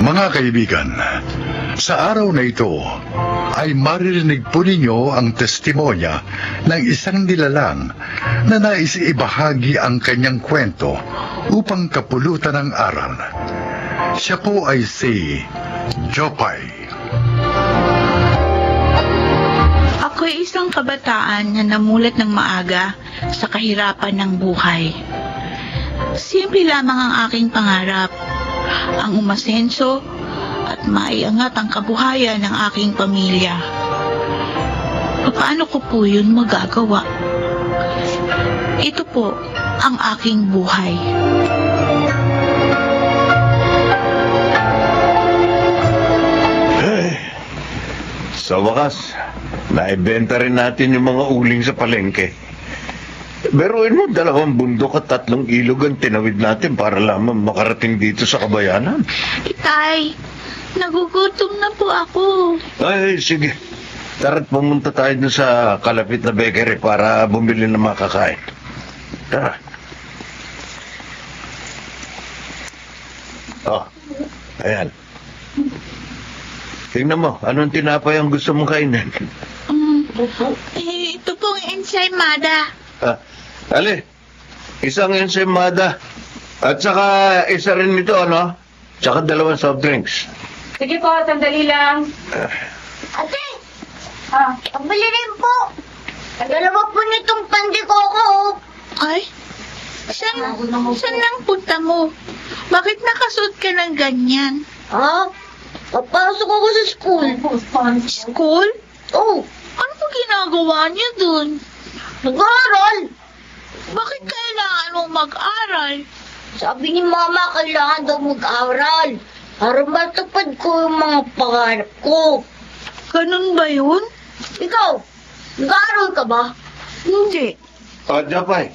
Mga kaibigan, sa araw na ito ay maririnig po ninyo ang testimonya ng isang nilalang na nais ibahagi ang kanyang kwento upang kapulutan ng aral. Siya po ay si Jopay. Ako'y isang kabataan na namulat ng maaga sa kahirapan ng buhay. Simple lamang ang aking pangarap, ang umasenso at maiangat ang kabuhayan ng aking pamilya. Paano ko po yun magagawa? Ito po ang aking buhay. Sa wakas, naibenta rin natin yung mga uling sa palengke. Beruin mo, 2 bundok at 3 ilog ang tinawid natin para lamang makarating dito sa kabayanan. Tay, nagugutom na po ako. Ay, sige. Tara't pumunta tayo dun sa kalapit na bakery para bumili ng makakain. Tara. Oh, ayan. Tingnan mo, anong tinapay ang gusto mong kainin? Ito pong ensaymada. Ali, isang ensaymada. At saka isa rin nito, ano? Tsaka 2 soft drinks. Sige po, sandali lang. Ate, pabili rin po. Ang 2 po nitong pandikoko. Ay, saan nang punta mo? Bakit nakasuot ka ng ganyan? Papasok ako sa school. School? Oh, Ano po ginagawa niya dun? nag-aaral. Bakit kailangan mong mag-aral? Sabi ni Mama, kailangan daw mag-aral para matupad ko yung mga pangarap ko. Ganun ba yun? Ikaw, nag-aaral ka ba? Hindi. Japay.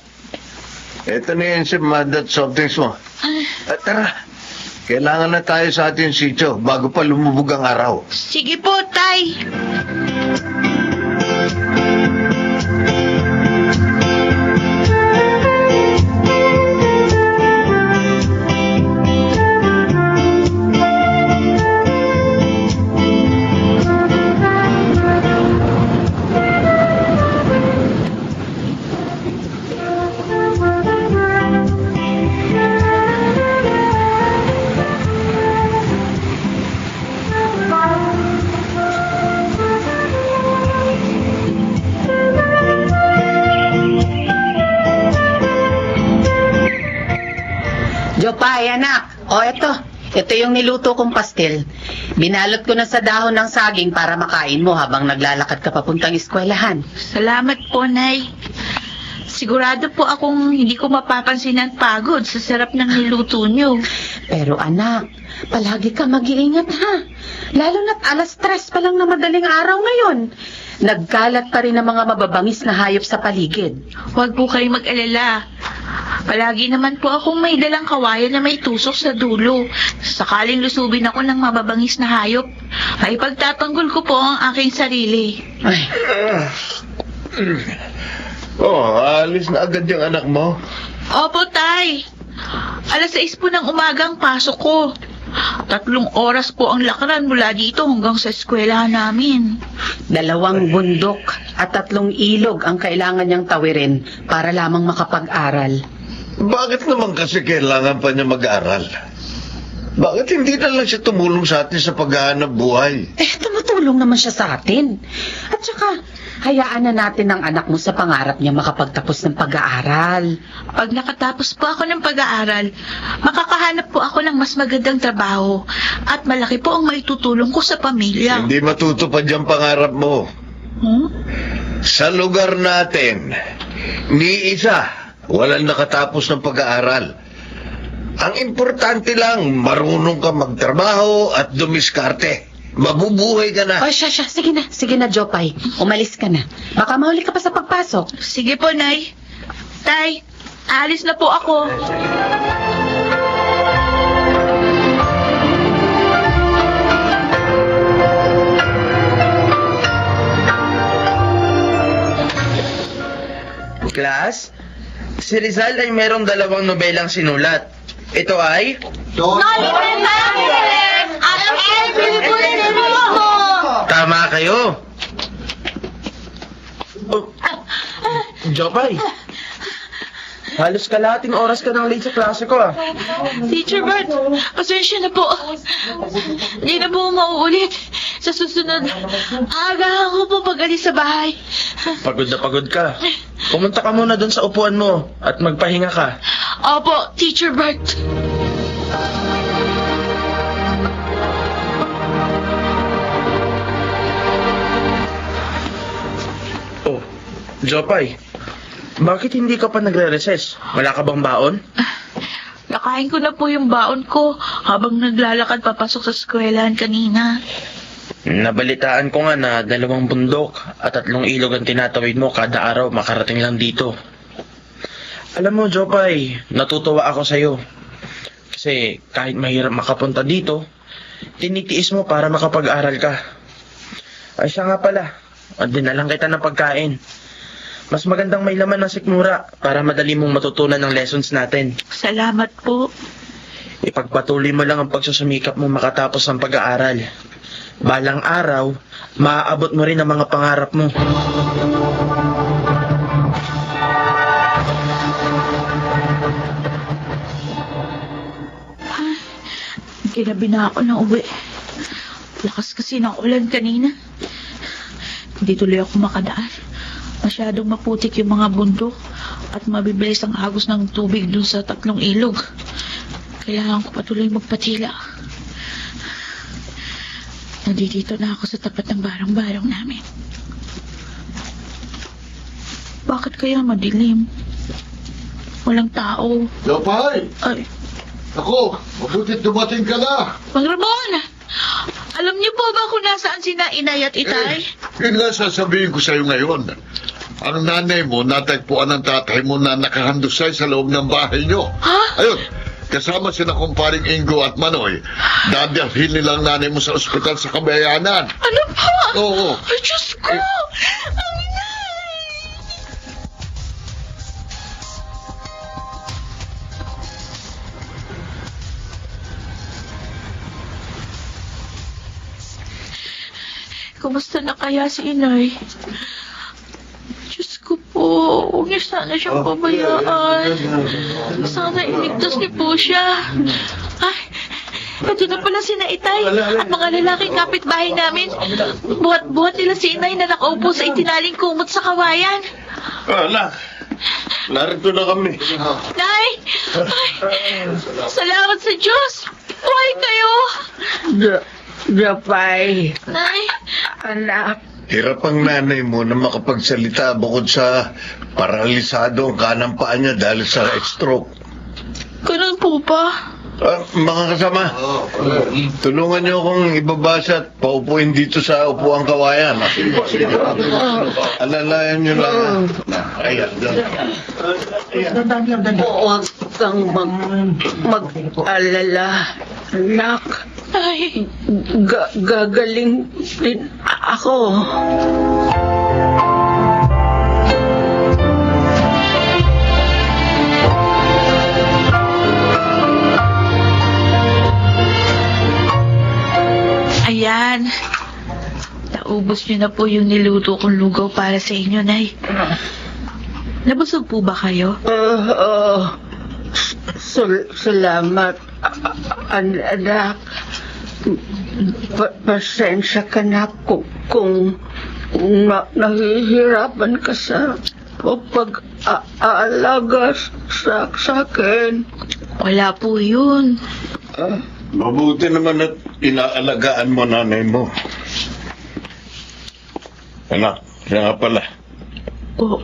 Ito na yung ensaymada at soft drinks mo. At tara, kailangan na tayo sa ating sityo bago pa lumubog ang araw. Sige po, Tay. Jopay, anak. O, eto. Ito yung niluto kong pastil. Binalot ko na sa dahon ng saging para makain mo habang naglalakad ka papuntang eskwelahan. Salamat po, Nay. Sigurado po akong hindi ko mapapansin ang pagod sa sarap ng niluto niyo. Pero anak, palagi ka mag-iingat ha. Lalo na't 3:00 pa lang na madaling araw ngayon. Nagkalat pa rin ang mga mababangis na hayop sa paligid. Huwag po kayong mag-alala. Palagi naman po akong may dalang kawayan na may tusok sa dulo. Sakaling lusubin ako ng mababangis na hayop, ay pagtatanggol ko po ang aking sarili. Ay, Alis na agad yung anak mo. Opo, Tay. 6:00 po ng umagang pasok ko. 3 oras po ang lakaran mula dito hanggang sa eskwelahan namin. 2 bundok at 3 ilog ang kailangan niyang tawirin para lamang makapag-aral. Bakit naman kasi kailangan pa niya mag-aral? Bakit hindi na lang siya tumulong sa atin sa paghahanap buhay? Tumutulong naman siya sa atin. At saka, hayaan na natin ang anak mo sa pangarap niya makapagtapos ng pag-aaral. Pag nakatapos po ako ng pag-aaral, makakahanap po ako ng mas magandang trabaho at malaki po ang maitutulong ko sa pamilya. Hindi matutupad yung pangarap mo. Sa lugar natin, ni isa, walang nakatapos ng pag-aaral. Ang importante lang, marunong ka magtrabaho at dumiskarte. Mabubuhay ka na. O, siya. Sige na, Jopay. Umalis ka na. Baka mahuli ka pa sa pagpasok. Sige po, Nay. Tay, aalis na po ako. Class, si Rizal ay merong 2 nobelang sinulat. Ito ay... Tama kayo. Jopay, halos kalahating oras ka ng late sa klase ko ah. Teacher Bert, pasensya na po. Hindi na po mauulit. Sa susunod, aga ako po pag-alis sa bahay. Pagod na pagod ka. Pumunta ka muna doon sa upuan mo at magpahinga ka. Opo, Teacher Bert. Oh, Jopay, bakit hindi ka pa nagre-recess? Wala ka bang baon? Nakain ko na po yung baon ko habang naglalakad papasok sa eskwelahan kanina. Nabalitaan ko nga na 2 bundok at 3 ilog ang tinatawid mo kada araw makarating lang dito. Alam mo, Jopay, natutuwa ako sa'yo. Kasi kahit mahirap makapunta dito, tinitiis mo para makapag-aral ka. Ay siya nga pala, dinalang kita ng pagkain. Mas magandang may laman ng sikmura para madali mong matutunan ng lessons natin. Salamat po. Ipagpatuloy mo lang ang pagsusumikap mo makatapos ng pag-aaral. Balang araw, maaabot mo rin ang mga pangarap mo. Ginabi na ako ng uwi. Lakas kasi ng ulan kanina. Hindi tuloy ako makadaan. Masyadong maputik yung mga bundok at mabibilis ang agos ng tubig dun sa 3 ilog. Kailangan ko patuloy magpatila. Nandito na ako sa tapat ng barang-barang namin. Bakit kaya madilim? Walang tao. Jopay! Ay, Ako, mabutit dumating ka na. Mang Ramon! Alam niyo po ba kung nasaan sina Inay at Itay? Yun nga sasabihin ko sa'yo ngayon. Ang nanay mo, natagpuan ng tatay mo na nakahandusay sa loob ng bahay nyo. Ha? Ayun, kasama sina kumparing Ingo at Manoy. Dadalhin nilang nanay mo sa ospital sa Kabayanan. Ano po? Oo. Ay, Diyos ko! Ang inay! Kumusta na kaya si Inay? Diyos ko po, huwag niyo sana siyang pabayaan. Sana iligtas niyo po siya. Ay, ito na pala si Itay at mga lalaking kapitbahay namin. Buhat-buhat nila si Inay na nakaupo sa itinaling kumot sa kawayan. Anak, narito na kami. Nay! Ay, salamat sa Diyos! Buhay kayo! Jopay, Nay! anak, Hirap ang nanay mo na makapagsalita bukod sa paralisado ang kanang paa niya dahil sa stroke. Ganun po ba? Mga kasama, tulungan niyo akong ibabasa at paupuin dito sa upuang kawayan. Alalayan niyo lang. Ayan. huwag kang mag-alala, anak. Ay, Gagaling din ako. ayan. Naubos niyo na po yung niluto kong lugaw para sa inyo, Nay. Nabusog po ba kayo? Salamat, anak. Pasensya ka na kung nahihirapan ka sa pag-aalaga sa akin. Wala po yun. Mabuti naman at inaalagaan mo nanay mo. Anak, siya nga pala. Po,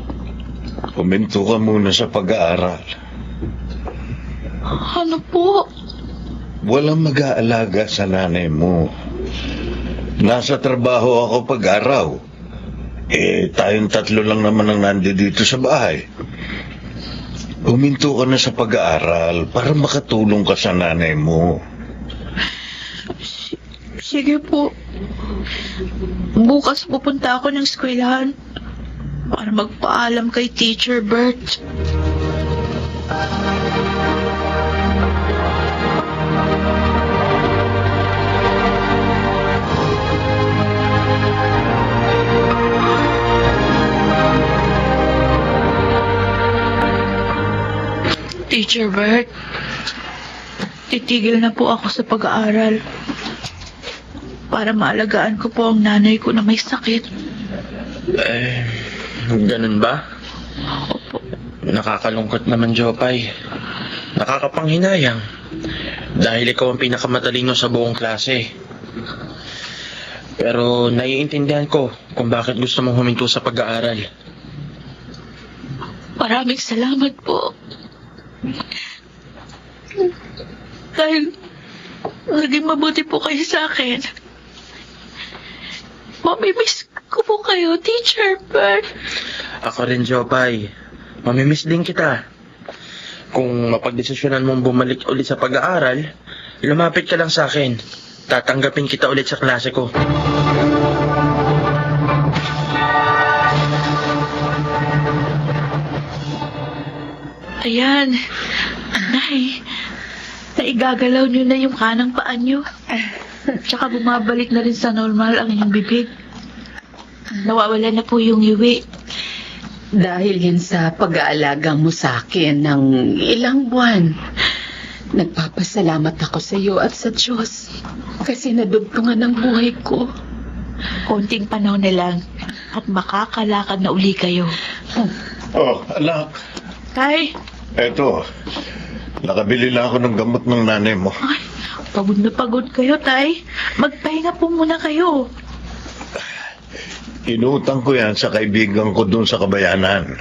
Kuminto ka muna sa pag-aaral. ano po? Walang mag-aalaga sa nanay mo. Nasa trabaho ako pag-araw. Tayong 3 lang naman ang nandito sa bahay. Huminto ka na sa pag-aaral para makatulong ka sa nanay mo. Sige po. Bukas pupunta ako ng eskwelahan para magpaalam kay Teacher Bert. Teacher Bert, titigil na po ako sa pag-aaral para maalagaan ko po ang nanay ko na may sakit. Ganun ba? Opo. Nakakalungkot naman, Jopay. Nakakapanghinayang. Dahil ikaw ang pinakamatalino sa buong klase. Pero naiintindihan ko kung bakit gusto mong huminto sa pag-aaral. Maraming salamat po. Dahil naging mabuti po kayo sa akin. Mamimiss ko po kayo, Teacher Bert. Ako rin, Jopay. Mamimiss din kita. Kung mapagdesisyonan mong bumalik ulit sa pag-aaral, lumapit ka lang sa akin. Tatanggapin kita ulit sa klase ko. Ayan. Nay, naigagalaw niyo na yung kanang paa niyo. Tsaka bumabalik na rin sa normal ang inyong bibig. Nawawala na po yung iwi. Dahil yan sa pag-aalaga mo sa akin ng ilang buwan. Nagpapasalamat ako sa iyo at sa Diyos kasi nadugtungan ang buhay ko. Konting panahon na lang at makakalakad na uli kayo. Oh, anak. Tay, Eto, nakabili na ako ng gamot ng nanay mo. ay, pagod na pagod kayo, Tay. Magpahinga po muna kayo. Inutang ko yan sa kaibigan ko dun sa Kabayanan.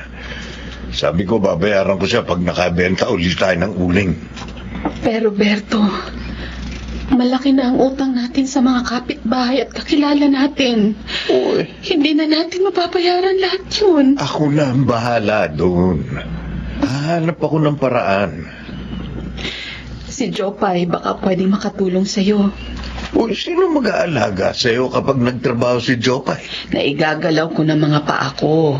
Sabi ko, babayaran ko siya pag nakabenta ulit tayo ng uling. Pero Berto, malaki na ang utang natin sa mga kapitbahay at kakilala natin. Uy, Hindi na natin mapapayaran lahat yun. ako na ang bahala doon. Hahanap ako ng paraan. Si Jopay baka pwedeng makatulong sa'yo. Uy, sino mag-aalaga sa'yo kapag nagtrabaho si Jopay? Naigagalaw ko ng mga paa ko.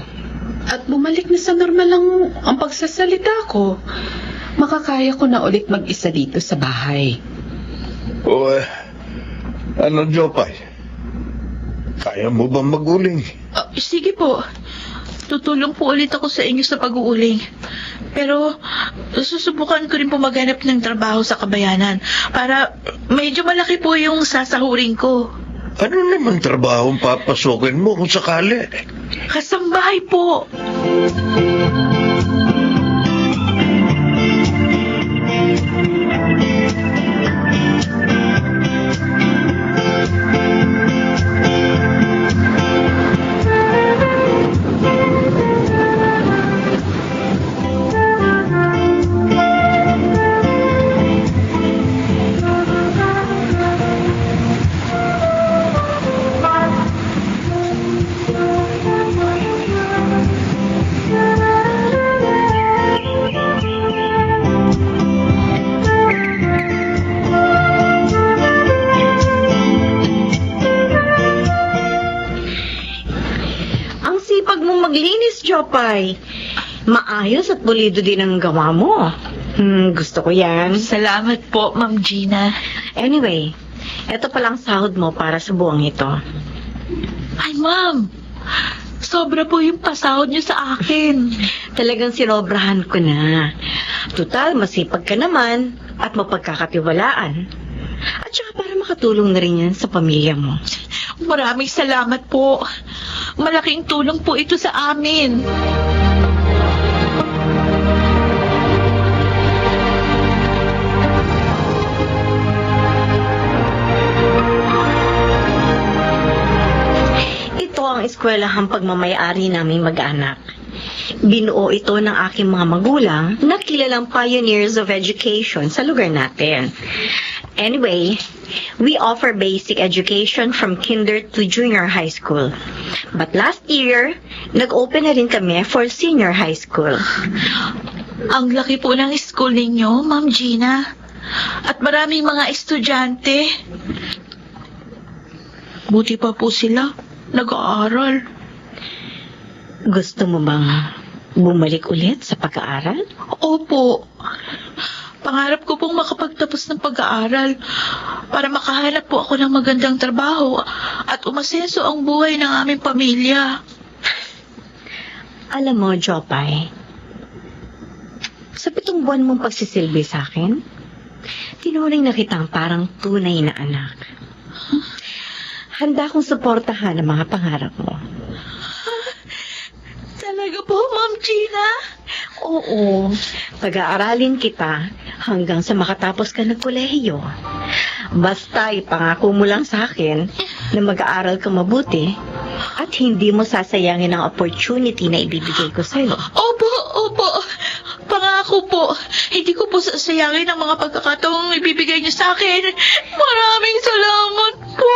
At bumalik na sa normal ang pagsasalita ko. Makakaya ko na ulit mag-isa dito sa bahay. Uy, ano Jopay? Kaya mo ba maguling? Sige po. Tutulong po ulit ako sa inyo sa pag-uuling. Pero susubukan ko rin po maghanap ng trabaho sa Kabayanan para medyo malaki po yung sasahurin ko. Ano naman trabaho ang papasukin mo kung sakali? Kasambahay po. Ang sipag mong maglinis, Jopay. Maayos at pulido din ang gawa mo. Gusto ko yan. Salamat po, Ma'am Gina. Anyway, eto palang sahod mo para sa buwang ito. Ay, Ma'am. Sobra po yung pasahod niyo sa akin. Talagang sinobrahan ko na. Tutal, masipag ka naman at mapagkakatiwalaan. At saka para makatulong na rin yan sa pamilya mo. Maraming salamat po. Malaking tulong po ito sa amin. Ito ang eskwelahang pagmamayari naming mag-anak. Binuo ito ng aking mga magulang na kilalang pioneers of education sa lugar natin. Anyway, we offer basic education from kinder to junior high school. But last year, nag-open na rin kami for senior high school. Ang laki po ng school ninyo, Ma'am Gina. At maraming mga estudyante. Buti pa po sila. Nag-aaral. Gusto mo bang bumalik ulit sa pag-aaral? Opo. Pangarap ko pong makapagtapos ng pag-aaral para makahanap po ako ng magandang trabaho at umasenso ang buhay ng aming pamilya. Alam mo, Jopay, sa 7 buwan mong pagsisilbi sa akin, tinuring na kitang parang tunay na anak. Handa kong suportahan ang mga pangarap mo. Talaga po, Ma'am Gina? Oo, pag-aaralin kita hanggang sa makatapos ka ng kolehiyo. Basta ipangako mo lang sa akin na mag-aaral ka mabuti at hindi mo sasayangin ang opportunity na ibibigay ko sa'yo. Opo, opo. Pangako po, hindi ko po sasayangin ang mga pagkakataong ibibigay niyo sa akin. Maraming salamat po.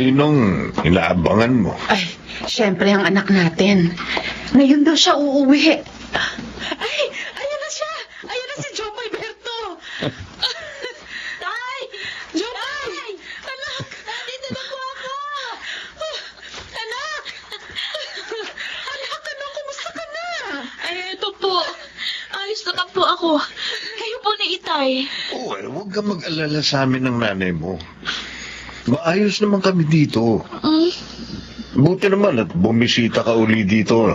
Sinong inaabangan mo? Ay, syempre ang anak natin. Ngayon daw siya uuwi. Ay, ayan na siya. Ayan na si Jopay Berto. Tay! Jopay! Anak! Nandito na po ako! Anak! Anak, kumusta ka na? Ay, ito po. Ayos naman po ako. Kayo po ni Itay. Oh, huwag ka mag-alala sa amin ng nanay mo. Maayos naman kami dito. Buti naman at bumisita ka uli dito.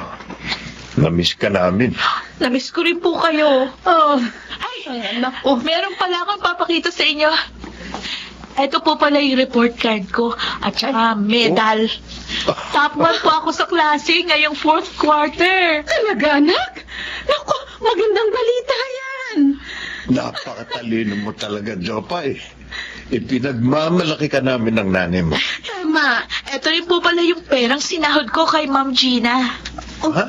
Namiss ka namin. Namiss ko rin po kayo. Oh. Ay, naku. Meron pala akong papakita sa inyo. Ito po pala yung report card ko. At saka medal. Top 1 po ako sa klase ngayong 4th quarter. Talaga, anak? Naku, magandang balita yan. Napakatalino mo talaga, Jopay. Ipinagmamalaki ka namin ng nanay mo. Tama. Ito rin po pala yung perang sinahod ko kay Ma'am Gina. Ha?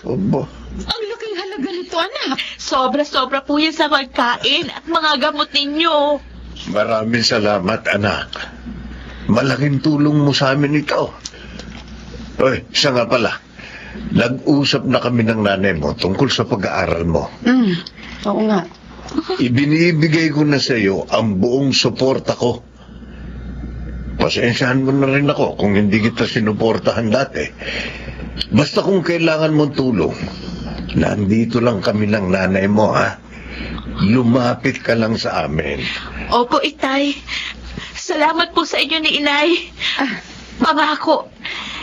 Obo. Ang laking halaga nito, anak. Sobra-sobra po yan sa pagkain at mga gamot ninyo. Maraming salamat, anak. Malaking tulong mo sa amin ito. Oy, isa nga pala. Nag-usap na kami ng nanay mo tungkol sa pag-aaral mo. Oo nga. Ibinibigay ko na sa iyo ang buong suporta ko. Pasensyahan mo na rin ako kung hindi kita sinuportahan dati. Basta kung kailangan mong tulong, nandito lang kami ng nanay mo, ha? Lumapit ka lang sa amin. Opo, Itay. Salamat po sa inyo ni Inay. Pangako,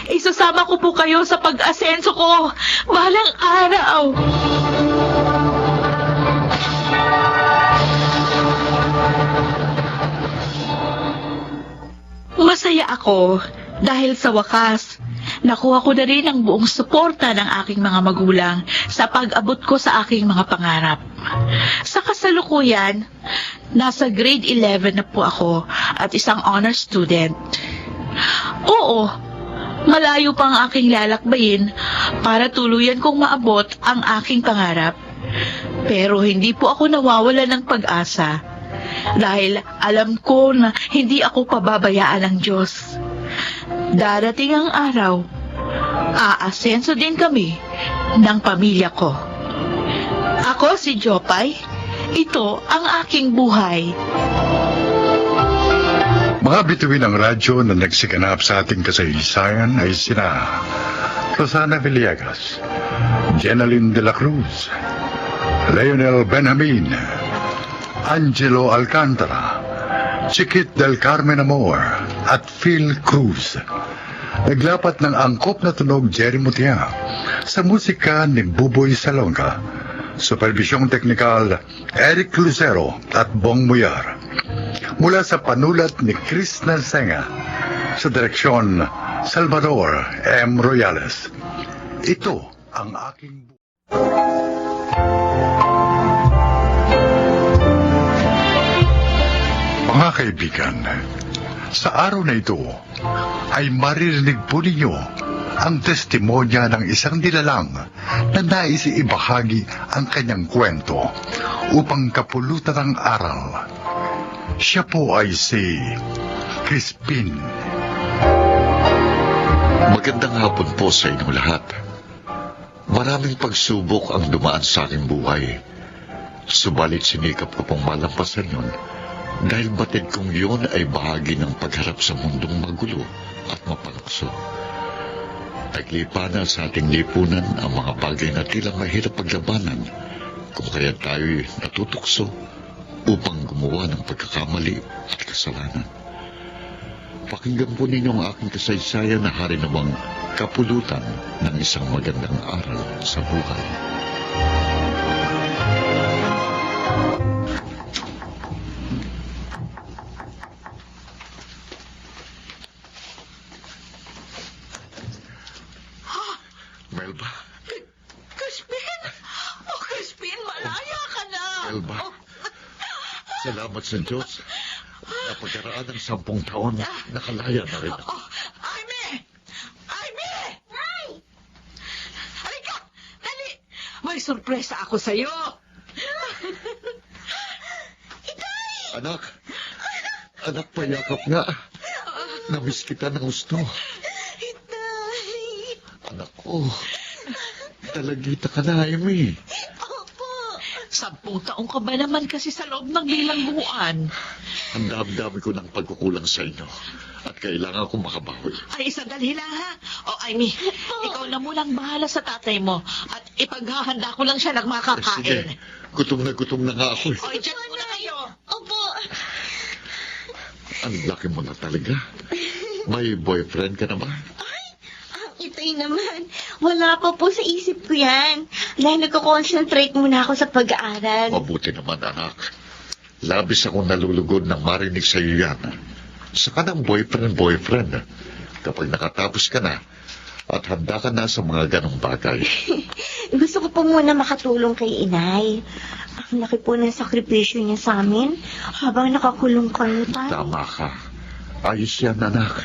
isasama ko po kayo sa pag-asenso ko. Balang araw. Masaya ako dahil sa wakas, nakuha ko na rin ang buong suporta ng aking mga magulang sa pag-abot ko sa aking mga pangarap. Sa kasalukuyan, nasa grade 11 na po ako at isang honor student. Oo, malayo pa ang aking lalakbayin para tuluyan kong maabot ang aking pangarap. Pero hindi po ako nawawala ng pag-asa dahil alam ko na hindi ako pababayaan ng Diyos. Darating ang araw, aasenso din kami ng pamilya ko. Ako si Jopay, ito ang aking buhay. Mga bituin ng radyo na nagsiganap sa ating kasaysayan ay sina Rosana Villegas, Jenaline de la Cruz, Leonel Benjamin, Angelo Alcantara, Chiquit del Carmen Amor at Phil Cruz. Naglapat ng angkop na tunog Jerry Mutia sa musika ni Buboy Salonga. Supervisyong teknikal Eric Lucero at Bong Muyar. Mula sa panulat ni Chris Nalsenga, sa direksyon Salvador M. Royales. Ito ang aking mga kaibigan, sa araw na ito ay maririnig po ninyo ang testimonya ng isang nilalang na nais ibahagi ang kanyang kwento upang kapulutan ng aral. Siya po ay si Crispin. Magandang hapon po sa inyong lahat. Maraming pagsubok ang dumaan sa aking buhay. Subalit sinikap ko pong malampasan yun dahil batid kong yun ay bahagi ng pagharap sa mundong magulo at mapalakso. Naglipa na sa ating lipunan ang mga bagay na tila mahirap paglabanan kung kaya tayo'y natutukso upang gumawa ng pagkakamali at kasalanan. Pakinggan po ninyo ang aking kasaysayan na hari namang kapulutan ng isang magandang aral sa buhay. Melba? Crispin! Oh, Crispin, malaya ka na! Melba? Salamat sa Diyos. Napagkaraan ng 10 taon, nakalaya na rin ako. Aime! Aime! Nay! Halika! Dali! May sorpresa ako sa'yo! Anak! Anak, payakap nga. Namiss kita ng gusto. Itay. Anak ko, talagita ka na, Amy. Opo. 10 taong ka ba naman kasi sa loob ng bilangguan? Ang dami-dami ko ng pagkukulang sa inyo. At kailangan ko makabawi. Ay, sandali lang ha. O, Amy, ikaw na munang bahala sa tatay mo. At ipaghahanda ko lang siya ng Sige, makakain. gutom na nga ako eh. O, dyan muna kayo. Opo. Ang laki mo na talaga. May boyfriend ka na ba? Ang itay naman. Wala pa po sa isip ko yan. Dahil nagko-concentrate muna ako sa pag-aaral. Mabuti naman, anak. Labis akong nalulugod nang marinig sa iyo yan. Saka ng boyfriend. Kapag nakatapos ka na at handa ka na sa mga ganong bagay. Gusto ko po muna makatulong kay inay. Ang laki po ng sakripisyo niya sa amin habang nakakulong kayo tayo. Tama ka. Ayos yan, anak.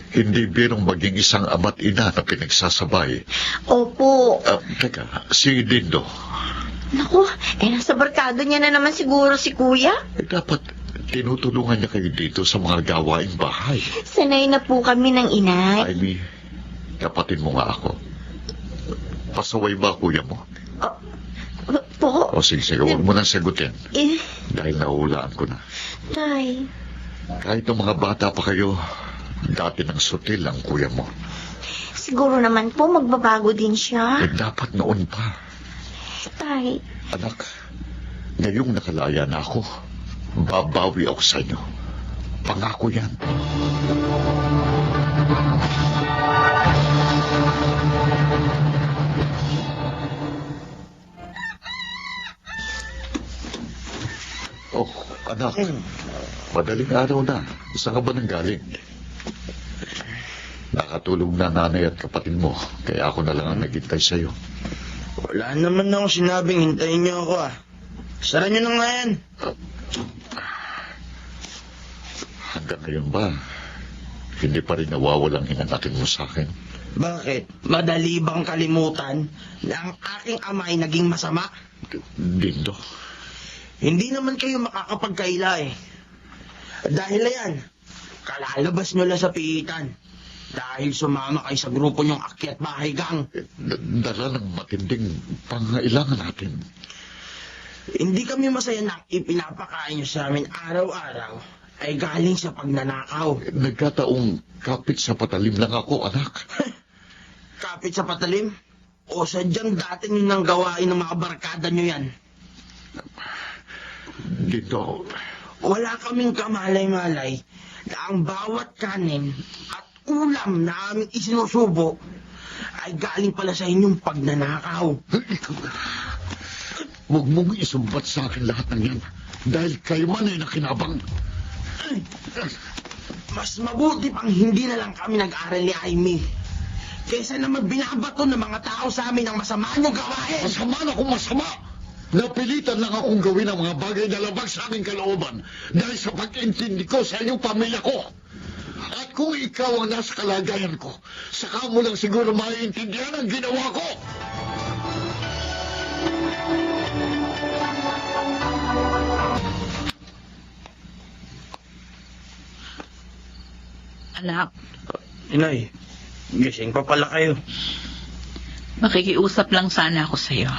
Hindi birong maging isang ama't ina na pinagsasabay. Opo. Teka, si Dindo. Naku, nasa barkado niya na naman siguro si kuya. Dapat tinutulungan niya kayo dito sa mga gawaing bahay. Sanay na po kami ng inay. Amy, kapatid mo nga ako. Pasaway ba kuya mo? Po, O sige, huwag mo nang sagutin. eh, Dahil nahulaan ko na. tay. Kahit ng mga bata pa kayo, dati ng sutil ang kuya mo. Siguro naman po magbabago din siya. Dapat noon pa. Tay, Anak, ngayong nakalaya na ako, babawi ako sa inyo. Pangako yan. Oh, anak. Madaling araw na. Saan ka ba nang galing? Nakatulog na nanay at kapatid mo, kaya ako na lang ang naghintay sa'yo. Wala naman ako sinabing hintayin niyo ako ah. Sara niyo na nga yan. Hanggang ngayon ba, hindi pa rin nawawalang hinanatin mo sa akin? Bakit? Madali bang kalimutan na ang aking ama ay naging masama? Dindo. Hindi naman kayo makakapagkaila eh. Dahil yan, kalalabas nyo lang sa piitan. Dahil sumama kayo sa grupo nyong akyat bahay gang. Dala ng matinding pangailangan natin. Hindi kami masaya na ipinapakain nyo sa amin araw-araw ay galing sa pagnanakaw. Nagkataong kapit sa patalim lang ako, anak. Kapit sa patalim? O sadyang dati nyo nang gawain ng mga barkada nyo yan? Dito, Wala kaming kamalay-malay na ang bawat kanin at ulam na aming isinusubo ay galing pala sa inyong pagnanakaw. huwag mong isumbat sa akin lahat ng yan. Dahil kayo man ay nakinabang. Mas mabuti pang hindi na lang kami nag-aral ni Amy kaysa naman binabato ng mga tao sa amin ang masama niyong gawain. Masama na kung masama. Napilitan lang akong gawin ang mga bagay na labag sa aking kalooban dahil sa pag-intindi ko sa inyong pamilya ko. At kung ikaw ang nasa kalagayan ko, saka mo lang siguro maiintindihan ang ginawa ko. Anak, Inay, gising pa pala kayo. makikiusap lang sana ako sa'yo.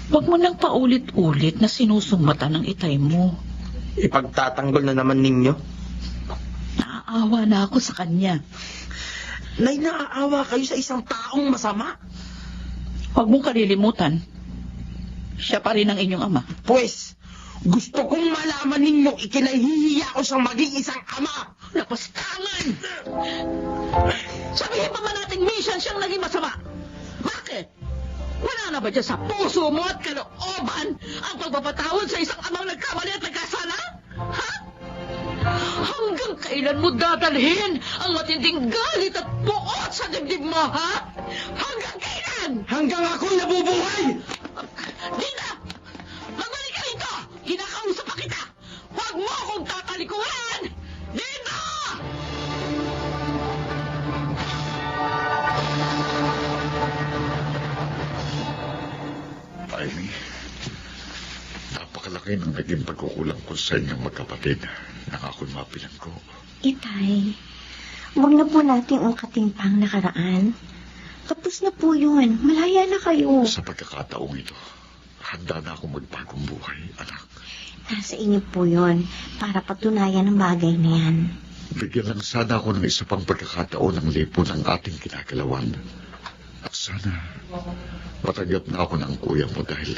Huwag mo nang paulit-ulit na sinusumbatan ng itay mo. Ipagtatanggol na naman ninyo. Naaawa na ako sa kanya. Nay, naaawa kayo sa isang taong masama. Huwag mong kalilimutan. Siya pa rin ang inyong ama. Pues, gusto kong malaman ninyong ikinahihiya ko sa maging isang ama. Lapastangan! Sabihin pa man natin minsan siyang naging masama. Bakit? Wala na ba dyan sa puso mo at kalooban ang pagpapatawad sa isang amang nagkamali at nagkasala? Ha? Hanggang kailan mo dadalhin ang matinding galit at buot sa dibdib mo, ha? Hanggang kailan? Hanggang ako'y nabubuhay! Di na! Magbalik ka rito! Kinakausap pa kita! Huwag mo akong tatalikuran! Dito! Amy, napakalaki ng naging pagkukulang ko sa inyong magkapatid. Nang ako'y mapilan ko. Itay, huwag na po nating ungkating pang nakaraan. Tapos na po yun. Malaya na kayo. Sa pagkakataong ito, handa na akong magbagong buhay, anak. Nasa inyo po yun para patunayan ang bagay na yan. Bigyan lang sana ako ng isa pang pagkakataon ng lipo ng ating kinakalawan. At sana, matanggap na ako ng kuya mo dahil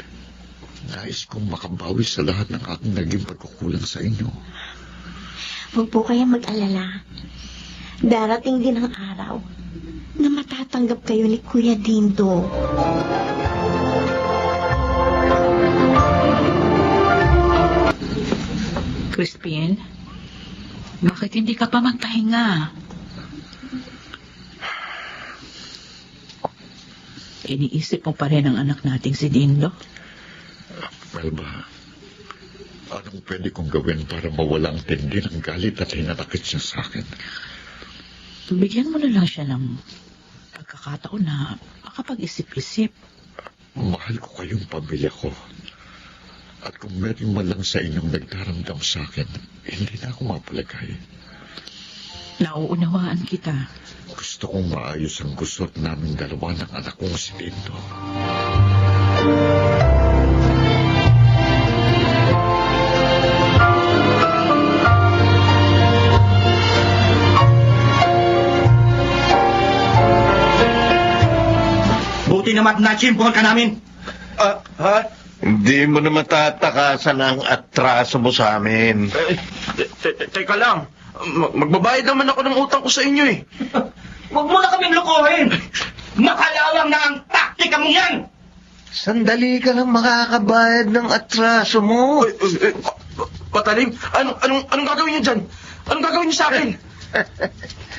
nais kong makabawi sa lahat ng aking naging pagkukulang sa inyo. Huwag po kayong mag-alala. Darating din ang araw na matatanggap kayo ni Kuya Dindo. Crispin, bakit hindi ka pa magpahinga? Iniisip mo pa rin ang anak nating si Dindo? Melba, anong pwede kong gawin para mawala ang tindi ng galit at hinanakit niya sa akin? Bigyan mo na lang siya ng pagkakataon na makapag-isip-isip. Mahal ko kayong pamilya ko. At kung meron man lang sa inyong nagdaramdam sa akin, hindi na ako mapalagay. Nauunawaan kita. Gusto kong maayos ang gusot naming dalawa ng anak kong si Dindo. Buti naman na-chimpon ka namin. Hindi mo na matatakasan ang atraso mo sa amin. Teka lang. Magbabayad naman ako ng utang ko sa inyo eh. Huwag mo na kaming lukuhin. Makalawang na ang taktika mo yan. Sandali ka lang makakabayad ng atraso mo. Pataling, anong gagawin niyo dyan? Anong gagawin niyo sa akin?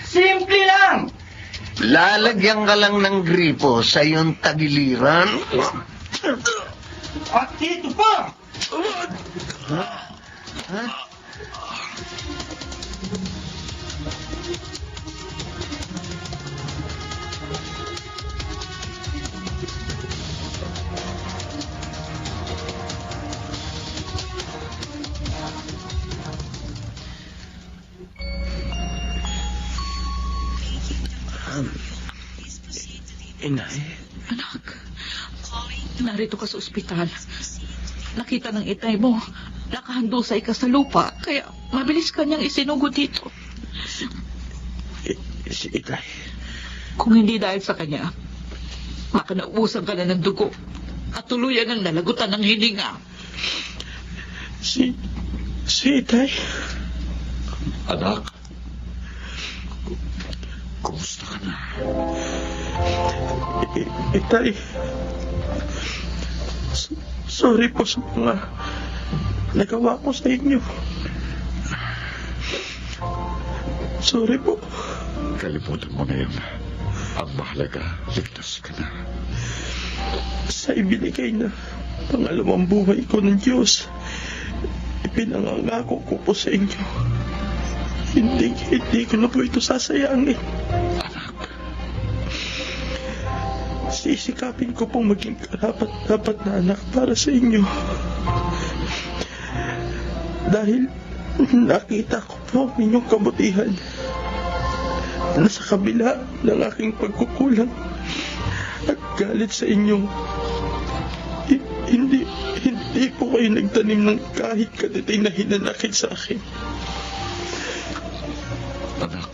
Simple lang. Lalagyan ka lang ng gripo sa iyong tagiliran. At dito pa! Inay, Anak, narito ka sa ospital. Nakita ng itay mo, nakahandusay ka sa lupa, kaya mabilis ka niyang isinugod dito. si Itay. Kung hindi dahil sa kanya, makanaubusan ka na ng dugo at tuluyan ng nalagutan ng hininga. Si Itay. Anak, kumusta ka na? Itay. Sorry po sa mga nagawa ko sa inyo. Sorry po. Kalimutan mo na yun. Ang mahalaga, ligtas ka na. Sa ibinigay na pangalawang buhay ko ng Diyos, ipinangangako ko po sa inyo. Hindi ko na po ito sasayangin. Anak, sisikapin ko pong maging karapat-dapat na anak para sa inyo. Dahil nakita ko po ang inyong kabutihan na sa kabila ng aking pagkukulang at galit sa inyo, hindi po kayo nagtanim ng kahit katiting na hinanakit sa akin. anak,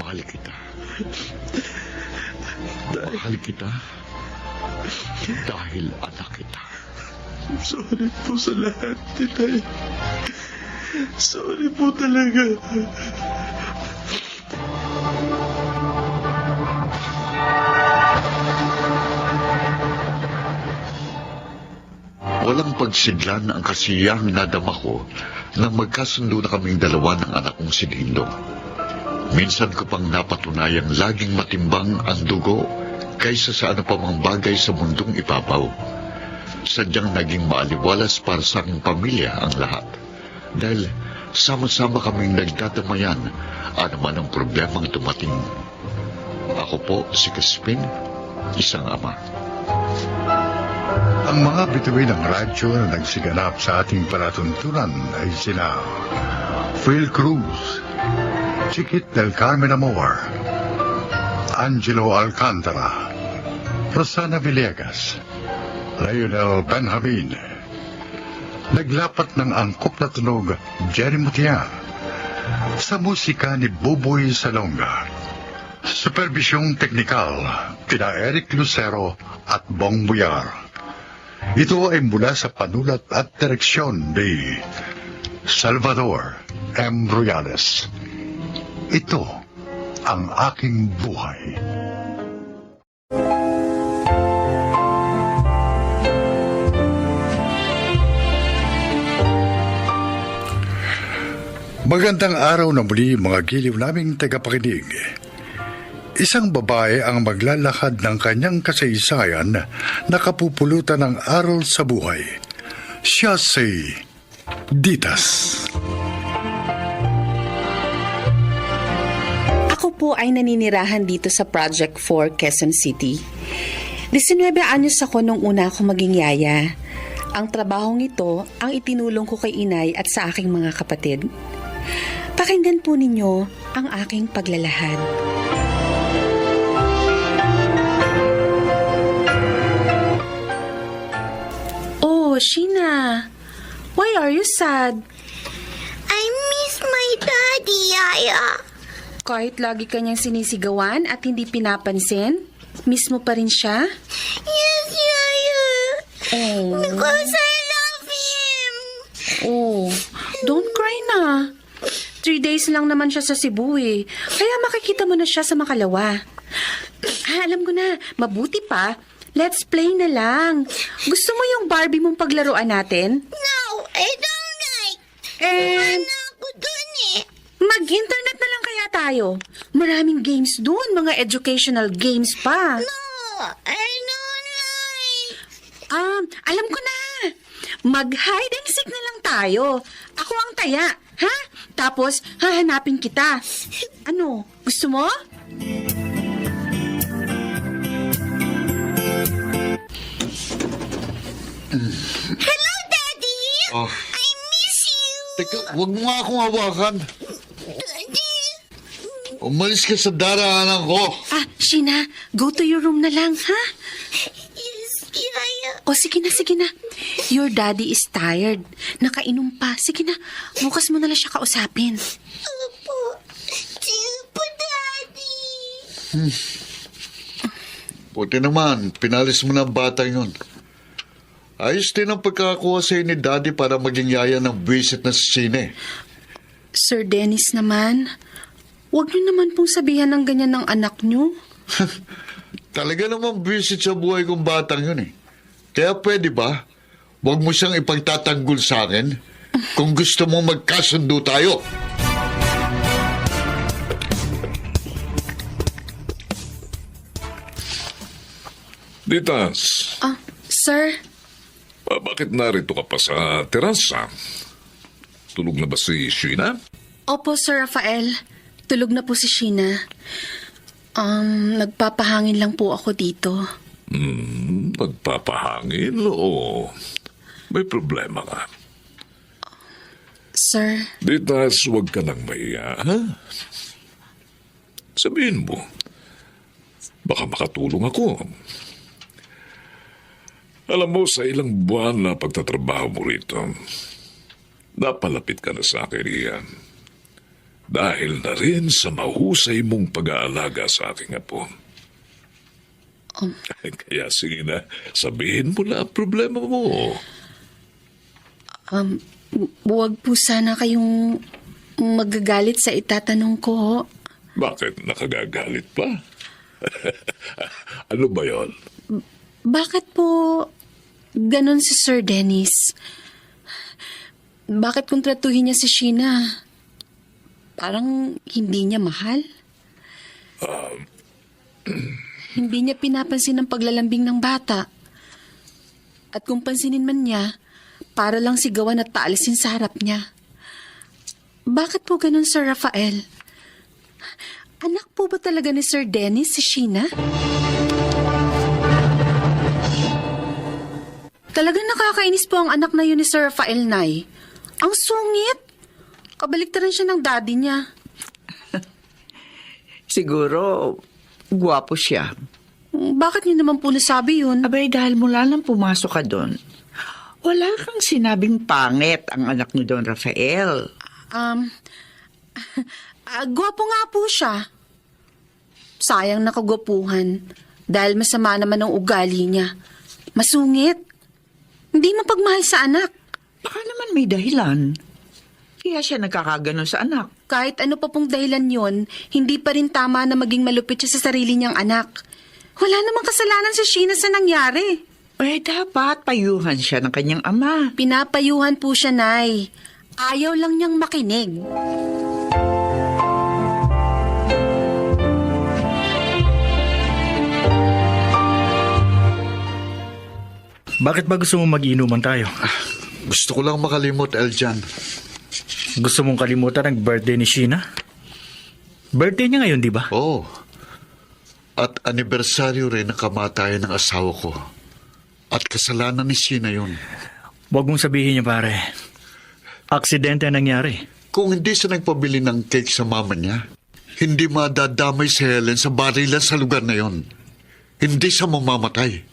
mahal kita. Mahal kita dahil anak kita. Sorry po sa lahat, Itay. Sorry po talaga. Walang pagsiglan ang kasiyahang nadama ko nang magkasundo na kaming dalawa ng anak kong si Dindo. Minsan ko pang napatunayang laging matimbang ang dugo kaysa sa ano pa mang bagay sa mundong ibabaw. Sadyang naging maaliwalas para sa aking pamilya ang lahat. Dahil sama-sama kaming nagdadamayan ano man ang problemang dumating. Ako po si Crispin, isang ama. Ang mga bituin ng radyo na nagsiganap sa ating palatuntunan ay sina Phil Cruz, Chiquit del Carmen Amor, Angelo Alcantara, Rosana Villegas, Lionel Benjamin. Naglapat ng angkop na tunog Jerry Mutiar sa musika ni Buboy Salonga. Supervisyong teknikal kina Eric Lucero at Bong Buyar. Ito ay mula sa panulat at direksyon ni Salvador M. Royales. Ito ang aking buhay. Magandang araw na muli mga giliw naming tagapakinig. Isang babae ang maglalakad ng kanyang kasaysayan na kapupulutan ng aral sa buhay. Siya si Ditas. Ako po ay naninirahan dito sa Project 4, Quezon City. 19 anyos ako nung una ako maging yaya. Ang trabahong ito ang itinulong ko kay inay at sa aking mga kapatid. Pakinggan po ninyo ang aking paglalahad. Oh, Sheena, why are you sad? I miss my daddy, Yaya. Kahit lagi kanyang sinisigawan at hindi pinapansin, miss mo pa rin siya? Yes, Yaya. Oh. Because I love him. Oh, don't cry na. 3 days lang naman siya sa Cebu eh. Kaya makikita mo na siya sa Makalawa. Alam ko na, mabuti pa. Let's play na lang. Gusto mo yung Barbie mong paglaruan natin? No, I don't like. And Ano ako dun eh. mag-internet na lang kaya tayo. Maraming games doon, mga educational games pa. No, I don't like. Alam ko na. Mag-hide and seek na lang tayo. Ako ang taya, ha? Tapos, hahanapin kita. Ano, gusto mo? Hello, Daddy. Oh, I miss you. teka, huwag mo nga akong hawakan. Daddy. Umalis ka sa daraanan ko. Sheena, go to your room na lang, ha? Yes, Yaya. O, sige na, sige na. Your daddy is tired. Nakainom pa. Sige na, bukas mo na lang siya kausapin. Opo. See po, Daddy. Buti naman, pinalis mo na ang batang yun. Ayos din ang pagkakakuha sa'yo ni Daddy para maging yaya ng visit na sa sine. Sir Dennis naman, huwag niyo naman pong sabihan ng ganyan ng anak niyo. Talaga namang visit sa buhay kong batang yun eh. Kaya pwede ba, huwag mo siyang ipagtatanggol sa akin kung gusto mong magkasundo tayo. Ditas, Sir, bakit narito ka pa sa terasa? Tulog na ba si Sheena? opo Sir Rafael. Tulog na po si Sheena. Nagpapahangin lang po ako dito. Nagpapahangin o may problema ka? Sir, Ditas, huwag ka nang mahiya, ha? Sabihin mo, baka makatulong ako. Alam mo, sa ilang buwan na pagtatrabaho mo rito, napalapit ka na sa akin, Ian. Dahil na rin sa mahusay mong pag-aalaga sa aking apo. Kaya sige na, sabihin mo na ang problema mo. huwag po sana kayong magagalit sa itatanong ko. Bakit nakagagalit pa? Ano ba yon? Bakit po ganon si Sir Dennis? Bakit kung tratuhin niya si Sheena, parang hindi niya mahal? Hindi niya pinapansin ang paglalambing ng bata. At kung pansinin man niya, para lang sigawan at paalisin sa harap niya. Bakit po ganon, Sir Rafael? Anak po ba talaga ni Sir Dennis si Sheena? Talagang nakakainis po ang anak na yun ni Sir Rafael, Nay. Ang sungit. Kabaliktaran siya ng daddy niya. Siguro, gwapo siya. Bakit niyo naman po nasabi yun? Abay, dahil mula nang pumasok ka doon, wala kang sinabing pangit ang anak ni Don Rafael. Gwapo nga po siya. Sayang nakagwapuhan dahil masama naman ang ugali niya. Masungit. Hindi mapagmahal sa anak. Baka naman may dahilan. Kaya siya nagkakaganon sa anak. Kahit ano pa pong dahilan yon, hindi pa rin tama na maging malupit siya sa sarili niyang anak. Wala namang kasalanan si Sheena sa nangyari. Dapat payuhan siya ng kanyang ama. Pinapayuhan po siya, Nay. Ayaw lang niyang makinig. Bakit ba gusto mong mag-inuman tayo? Gusto ko lang makalimot, Eljan. Gusto mong kalimutan ang birthday ni Sheena? Birthday niya ngayon, di ba? Oo. At anibersaryo rin ng kamatayan ng asawa ko. At kasalanan ni Sheena yun. Huwag mong sabihin niya, pare. Aksidente ang nangyari. Kung hindi siya nagpabili ng cake sa mama niya, hindi madadamay si Helen sa barilan sa lugar na yon. Hindi siya mamamatay.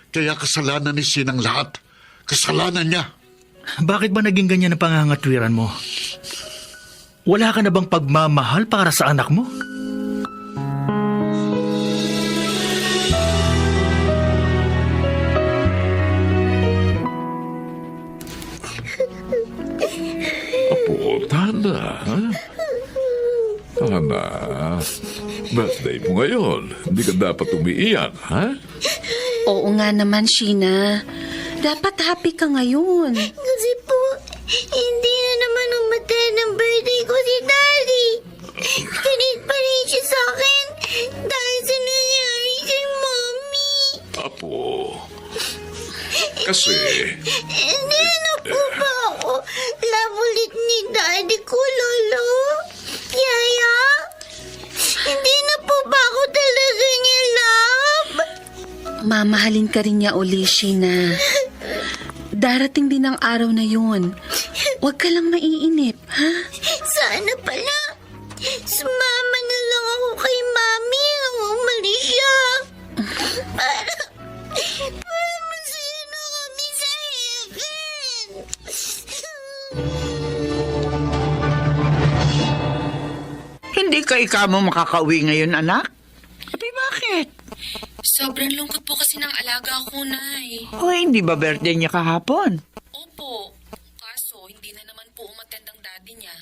Kaya kasalanan ni Sheena ang lahat. Kasalanan niya. Bakit ba naging ganyan ang pangangatwiran mo? Wala ka na bang pagmamahal para sa anak mo? Apo, Tana. Ha? Tana, birthday mo ngayon. Hindi ka dapat umiiyak, ha? Oo nga naman, Sheena. Dapat happy ka ngayon. Kasi po, hindi na naman umatay ng birthday ko si Daddy. Galit pa rin siya sa akin dahil sa nangyari kay Mommy. Apo, kasi... Hindi na po ba ako love ulit ni Daddy ko, Lolo? Yaya? Hindi na po ba ako talaga niya love? Mamahalin ka rin niya uli, Sheena. Darating din ang araw na yun. Huwag ka lang maiinip, ha? Sana pala. Sumama na lang ako kay Mami nang umalis siya. Para masaya na kami sa heaven. Hindi ka ikaw mo makakauwi ngayon, anak? Abay, bakit? Sobrang lungkot po kasi ng alaga ko, Nay. O, hindi ba birthday niya kahapon? Opo. Kaso, hindi na naman po umattend ang daddy niya.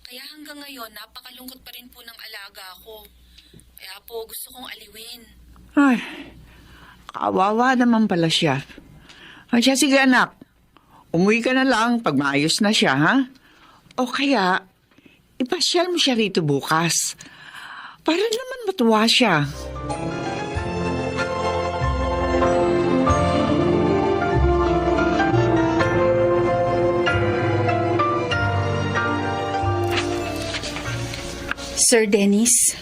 Kaya hanggang ngayon, napakalungkot pa rin po ng alaga ko. Kaya po, gusto kong aliwin. Ay, kawawa naman pala siya. O siya, sige anak. Umuwi ka na lang pag maayos na siya, ha? O kaya, ipasyal mo siya rito bukas. Para naman matuwa siya. Sir Dennis,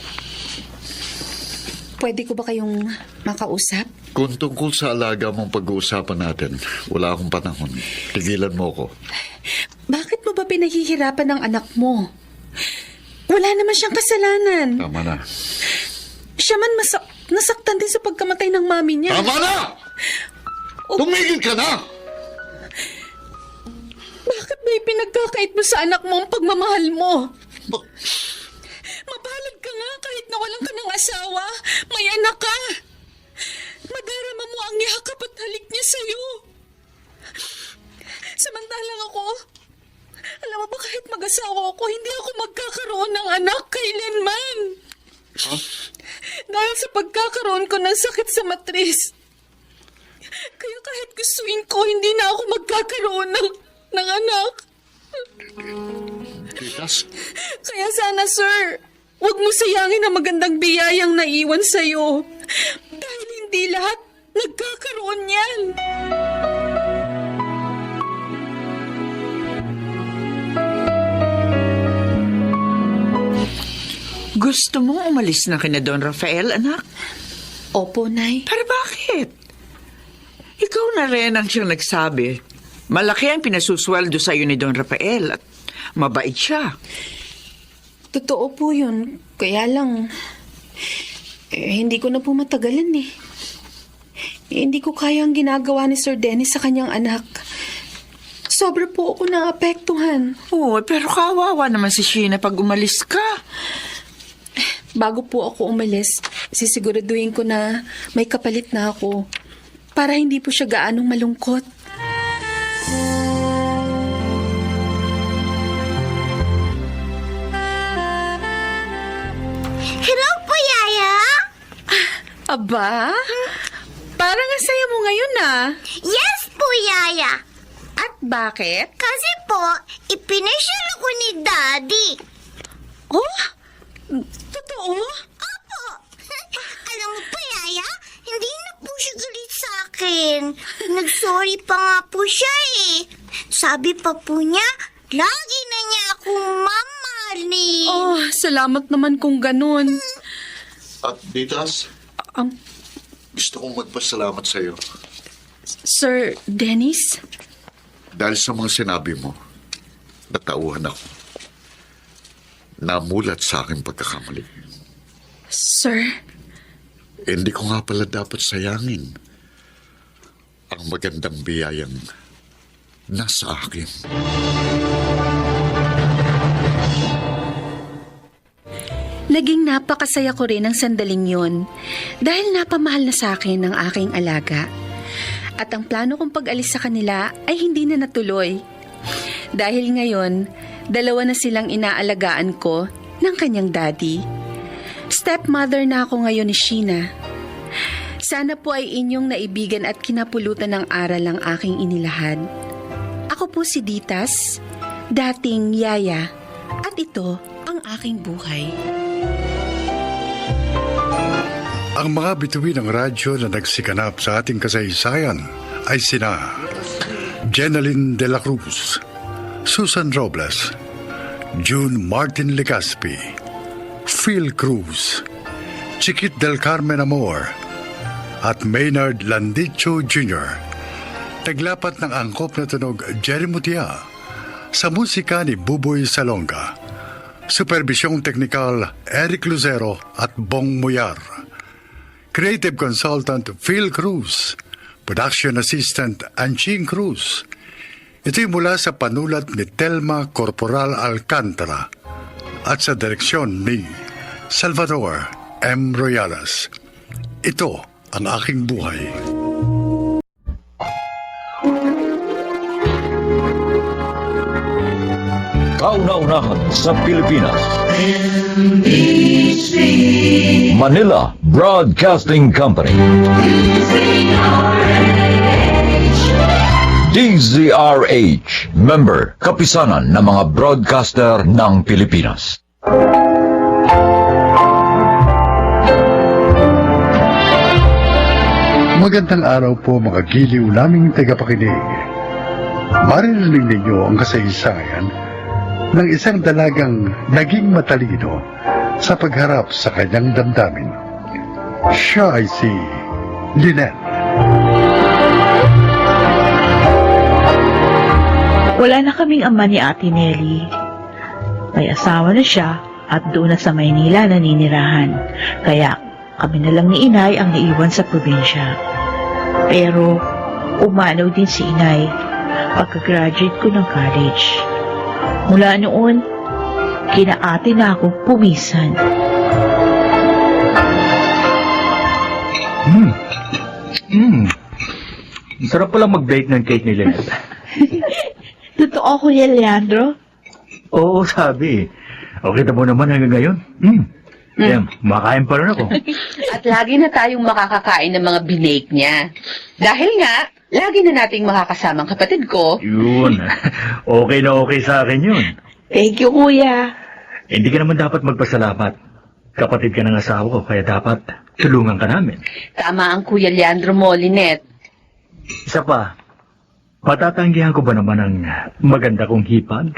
pwede ko ba kayong makausap? Kung tungkol sa alaga mong pag-uusapan natin, wala akong panahon. Tigilan mo ko. Bakit mo ba pinahihirapan ng anak mo? Wala naman siyang kasalanan. Tama na. Siya man nasaktan din sa pagkamatay ng mami niya. Tama na! Tumigil ka na! Bakit ba ipinagkakait mo sa anak mo ang pagmamahal mo? Mabalag ka nga kahit nawalan ka ng asawa. May anak ka. Madarama mo ang yakap at halik niya sa'yo. Samantalang ako, alam mo ba kahit mag-asawa ako, hindi ako magkakaroon ng anak kailanman. Huh? Dahil sa pagkakaroon ko ng sakit sa matris. Kaya kahit gustuin ko, hindi na ako magkakaroon ng anak. Titas? Kaya sana, sir, huwag mo sayangin ang magandang biyayang naiwan sa'yo. Dahil hindi lahat nagkakaroon yan. Gusto mong umalis na kina Don Rafael, anak? Opo, Nay. Pero bakit? Ikaw na rin ang siyang nagsabi. Malaki ang pinasusweldo sa'yo ni Don Rafael at Mabait siya. Totoo po yun. Kaya lang, hindi ko na po matagalan eh. Hindi ko kaya ang ginagawa ni Sir Dennis sa kanyang anak. Sobra po ako naapektuhan. Oo, pero kawawa naman si Sheena pag umalis ka. Bago po ako umalis, sisiguraduhin ko na may kapalit na ako para hindi po siya gaanong malungkot. Hello po, Yaya! Aba, parang ang saya mo ngayon ah. Yes po, Yaya! At bakit? Kasi po, ipinasyal ako ni Daddy. Oh? Totoo? Opo! Alam mo po, Yaya, hindi na po siya galit sa akin. Nag-sorry pa nga po siya eh. Sabi pa po niya, lagi na niya akong mamahalin. Oh, salamat naman kung ganun. At Ditas, Um, gusto kong magpasalamat sa iyo. Sir Dennis? Dahil sa mga sinabi mo, natauhan ako. Namulat sa aking pagkakamali. Sir? Hindi ko nga pala dapat sayangin ang magandang biyayang nasa akin. Naging napakasaya ko rin ang sandaling yun dahil napamahal na sa akin ng aking alaga. At ang plano kong pag-alis sa kanila ay hindi na natuloy. Dahil ngayon, 2 na silang inaalagaan ko ng kanyang daddy. Stepmother na ako ngayon ni Sheena. Sana po ay inyong naibigan at kinapulutan ng aral ang aking inilahad. Ako po si Ditas, dating Yaya, at ito ang aking buhay. Ang mga bituin ng radyo na nagsiganap sa ating kasaysayan ay sina Jeneline de la Cruz, Susan Robles, June Martin Legaspi, Phil Cruz, Chiquit del Carmen Amor, at Maynard Landicho Jr. Taglapat ng angkop na tunog Jerry Mutia, sa musika ni Buboy Salonga, supervisyong teknikal Eric Lucero at Bong Muyar, creative consultant Phil Cruz, production assistant Anching Cruz. Ito'y mula sa panulat ni Telma Corporal Alcantara at sa direksyon ni Salvador M. Royales. Ito ang aking buhay. Kauna-unahan sa Pilipinas. Manila Broadcasting Company. DZRH, member, kapisanan ng mga broadcaster ng Pilipinas. Magandang araw po mga giliw naming tagapakinig. Maririnig ninyo ang kasaysayan ng isang dalagang naging matalino sa pagharap sa kanyang damdamin. Siya ay si Lynette. Wala na kaming ama ni Ate Nelly. May asawa na siya at doon na sa Maynila naninirahan. Kaya kami na lang ni Inay ang naiwan sa probinsya. Pero umanaw din si Inay pagka-graduate ko ng college. Mula noon, kinaate na ako pumisan. Sarap pala mag-bake ng cake ni Lynette. Totoo, Kuya Leandro? Oo, sabi. O kita mo naman hanggang ngayon. Yan, makain pa rin ako. At lagi na tayong makakakain ng mga binake niya. Dahil nga, lagi na nating makakasamang kapatid ko. Yun. Okay na okay sa akin yun. Thank you, Kuya. Hindi ka naman dapat magpasalamat. Kapatid ka ng asawa ko, kaya dapat tulungan ka namin. Tama ang Kuya Leandro mo, Lynette. Isa pa, patatanggihan ko ba naman ang maganda kong hipag?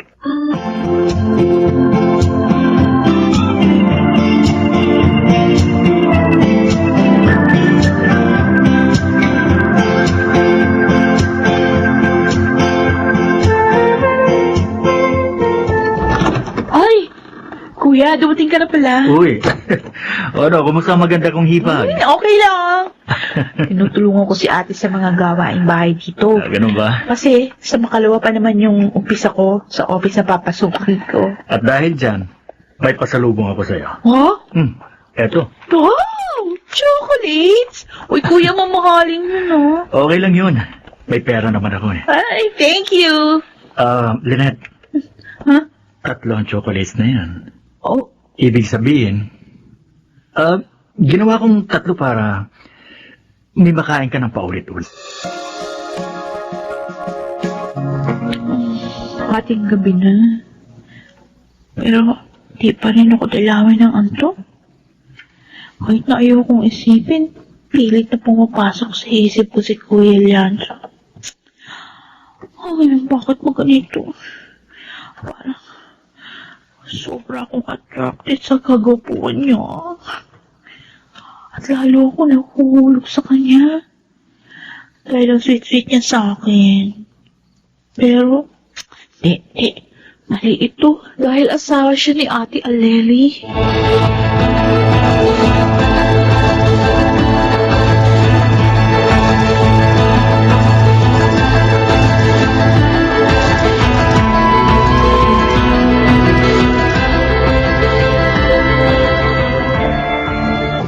dumating ka na pala. Uy. Kumusta ang maganda kong hipag? Okay lang. Tinutulungan ko si ate sa mga gawaing bahay dito. Ganun ba? Kasi sa makalawa pa naman yung umpisa ko sa office na papasukin ko. At dahil dyan, may pasalubong ako sa'yo. Huh? Eto. Wow! Chocolates! Uy, kuya, mamahaling yun, no? Okay lang yun. May pera naman ako eh. Ay, thank you. Lynette. Huh? 3 ang chocolates na yan. Oh, Ibig sabihin, ginawa kong 3 para may makain ka ng paulit-ulit. ating gabi na. Pero, di pa rin ako dalawin ng antok. Kahit na ayaw kong isipin, pilit na pumapasok sa isip ko si Kuya Leandro. Ay, bakit mo ganito? Parang sobra akong attracted sa kagapuan niya. At lalo ako nahuhulog sa kanya. Dahil ang sweet-sweet niya sa akin. Pero, mali ito. Dahil asawa siya ni Ate Aleli.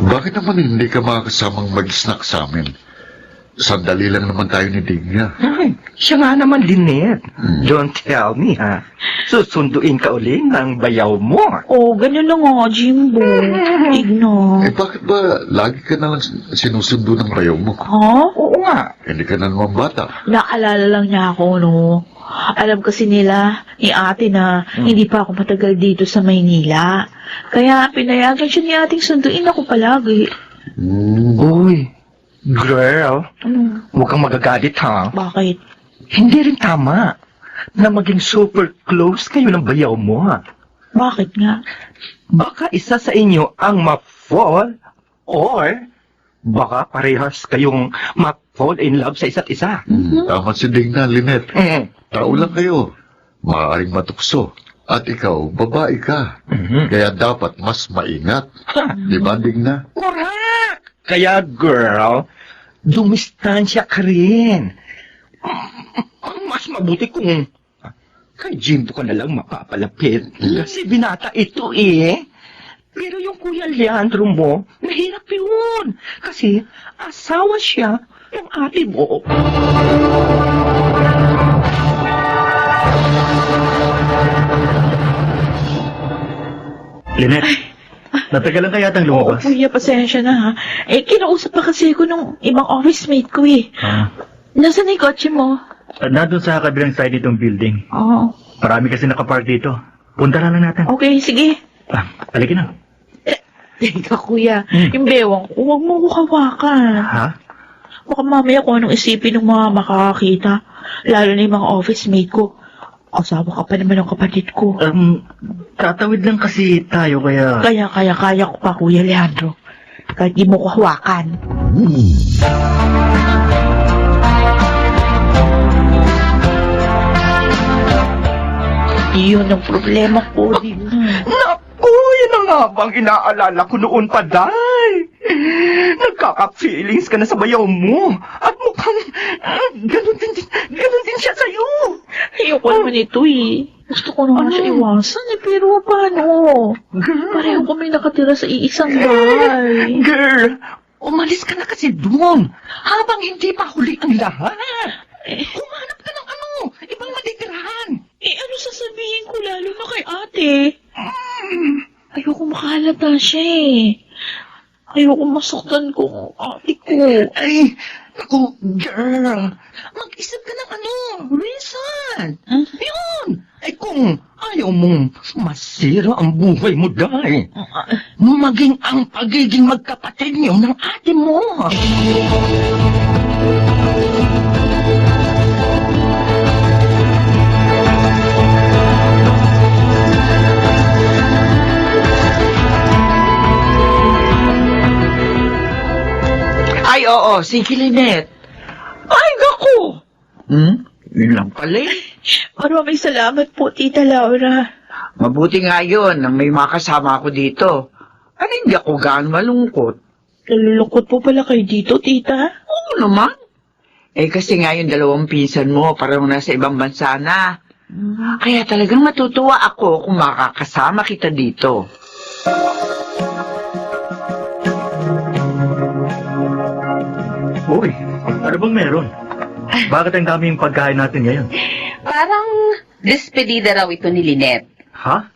Bakit naman hindi ka makakasamang mag-snack sa amin? Sandali lang naman tayo ni Digna. Ay, siya nga naman, Lynette. Don't tell me, ha? Susunduin ka uli ng bayaw mo. Oh, ganun na nga, Jimbo. Igno. Bakit ba lagi ka na lang sinusundo ng bayaw mo? Ha? Oo nga. Hindi ka na naman bata. Naalala lang niya ako, no? Alam kasi nila, ni ate na hindi pa ako matagal dito sa Maynila. Kaya pinayagan siya ni ating sunduin ako palagi. Uy, girl, huwag kang magagalit, ha? Bakit? Hindi rin tama na maging super close kayo ng bayaw mo, ha? Bakit nga? Baka isa sa inyo ang ma-fall or baka parehas kayong ma-fall in love sa isa't isa. Tama si Digna, Lynette. Tao lang kayo. Maaaring matukso. At ikaw, babae ka. Kaya dapat mas maingat. Di ba, Digna? Correct! Kaya, girl, dumistansya ka rin. Mas mabuti kung kay Jimbo ka na lang mapapalapit. Kasi binata ito eh. Pero yung Kuya Leandro mo, mahirap yun. Kasi asawa siya ng ate mo. Lynette, natagalan ka yatang lumabas. Oo, kuya, pasensya na ha. Kinausap pa kasi ko nung ibang office mate ko eh. Nasaan yung kotse mo? Nandun sa kabilang side itong building. Oo. Marami kasi nakapark dito. Punta na lang natin. Okay, sige. Halika na. Teka, kuya. Yung bewang ko, huwag mo ko hawakan. Ha? Baka mamaya kung anong isipin ng mga makakakita. Lalo na yung mga office mate ko. Asawa ka pa naman ng kapatid ko. Tatawid lang kasi tayo kaya... Kaya ko pa, Kuya Leandro. Kahit di mo ko hawakan. Yun ang problema ko din. Naku, yun na nga bang inaalala ko noon pa, Day. Nagkaka-feelings ka na sa bayaw mo. At mukhang ganun din siya sa'yo. Ayoko naman ito eh. Gusto ko naman siya iwasan eh, pero paano? Pareho kami nakatira sa iisang bahay. Girl, umalis ka na kasi doon. Habang hindi pa huli ang lahat. Humanap ka ng ibang matitirahan. Ano sasabihin ko lalo na kay ate? Ayoko makalata siya eh. Ayoko masaktan ko ate ko. Ay, ako, girl, mag-isip ka ng reason. Yun. Ay kung ayaw mong masira ang buhay mo, Day, maging ang pagiging magkapatid niyo ng ate mo. Ay, oo, sige, Lynette. Ay, naku! Yun lang pala eh. Maraming salamat po, Tita Laura. Mabuti nga yun nang may makasama ako dito. Ano, hindi ako gaano malungkot. Nalulungkot po pala kayo dito, tita. Oo naman. Kasi nga yung dalawang pinsan mo parang nasa ibang bansa na. Kaya talagang matutuwa ako kung makakasama kita dito. Uy, ano bang meron? Bakit ang daming pagkain natin ngayon? Parang despedida raw ito ni Lynette. Ha?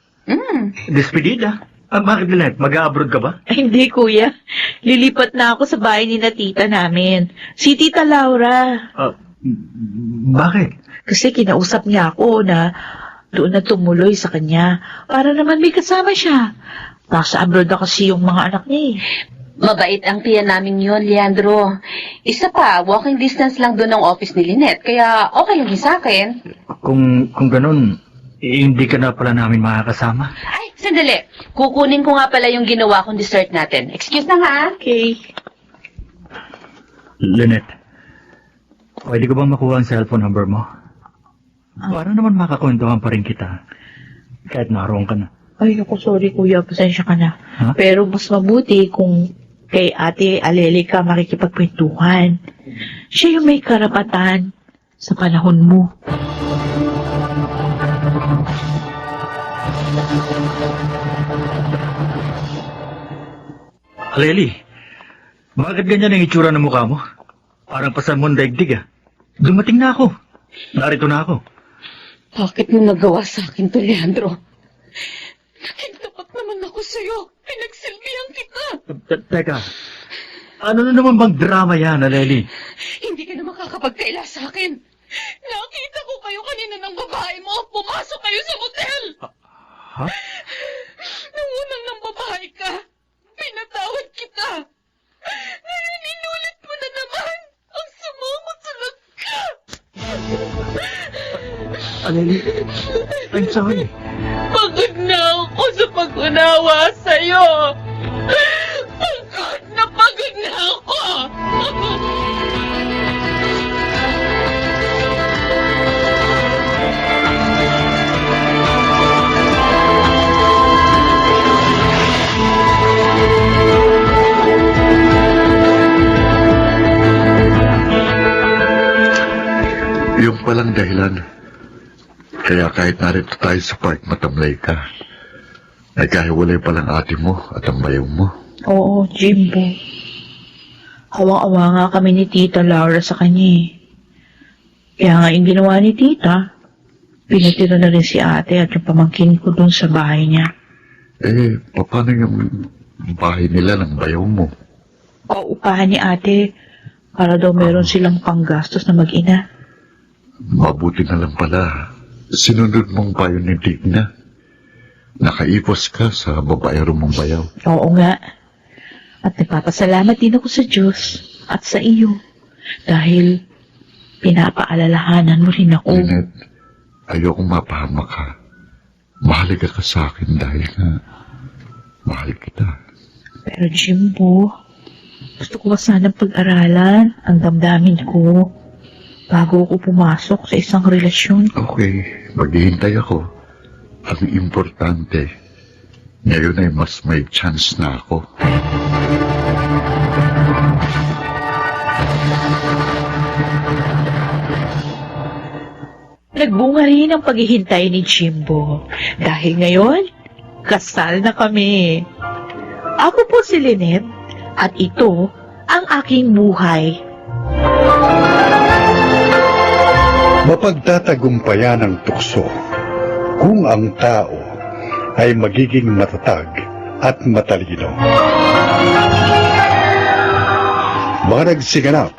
Despedida? Bakit, Lynette? Mag-abroad ka ba? Ay, hindi, kuya. Lilipat na ako sa bahay ni na tita namin. Si Tita Laura. Bakit? Kasi kinausap niya ako na doon na tumuloy sa kanya. Para naman may kasama siya. Nasa abroad na kasi yung mga anak niya eh. Mabait ang tiyan namin yon, Leandro. Isa pa, walking distance lang doon ang office ni Lynette, kaya okay lang sa akin. Kung ganun, hindi ka na pala namin makakasama. Ay, sandali. Kukunin ko nga pala yung ginawa kong dessert natin. Excuse na nga. Okay. Lynette, pwede ko bang makuha ang cellphone number mo? Para naman makakwentuhan pa rin kita. Kahit naroon ka na. Ay, ako, sorry kuya. Pasensya ka na. Huh? Pero mas mabuti kung kay Ate Aleli ka makikipagkwentuhan. Siya yung may karapatan sa panahon mo. Aleli, bakit ganyan ang itsura ng mukha mo? Parang pasan mo ang daigdig ah. Dumating na ako. Narito na ako. Bakit mo nagawa sa akin to, Leandro? Nagtapat naman ako sa'yo. Pinagsilbihan kita. Teka, ano na naman bang drama yan, Aleli? Hindi ka na makakapagkaila sa akin. Nakita ko kayo kanina ng babae mo. Pumasok kayo sa motel. Ha? Nung unang nang babae ka, pinatawad kita. Ngayon inulit mo na naman. Ang sumamot sa ka. Aleli, I'm sorry. Pagod na ako sa pag-unawa sa'yo. Pagod na ako. Yung palang dahilan. Kaya kahit narito tayo sa park, matamlay ka. Nagkahiwalay palang ate mo at ang bayaw mo. Oo, Jimbo. Hawang-awa nga kami ni Tita Laura sa kanya eh. Kaya nga yung ginawa ni Tita, pinatira na rin si ate at yung pamangkin ko dun sa bahay niya. Paano yung bahay nila ng bayaw mo? Paupahan ni ate para daw meron silang panggastos na mag-ina. Mabuti na lang pala. Sinunod mong payo ni Digna. Nakaipos ka sa babayaro mong bayaw. Oo nga. At nagpapasalamat din ako sa Diyos at sa iyo. Dahil pinapaalalahanan mo rin ako. Lynette, ayokong mapahama ka. Mahalaga ka sa akin dahil nga mahal kita. Pero Jimbo, gusto ko sanang pag-aralan ang damdamin ko bago ako pumasok sa isang relasyon. Okay, maghihintay ako. Ang importante, ngayon ay mas may chance na ako. Nagbunga rin ang paghihintay ni Jimbo. Dahil ngayon, kasal na kami. Ako po si Lynette at ito ang aking buhay. Mapagtatagumpayan ang tukso kung ang tao ay magiging matatag at matalino. Mga nagsiganap: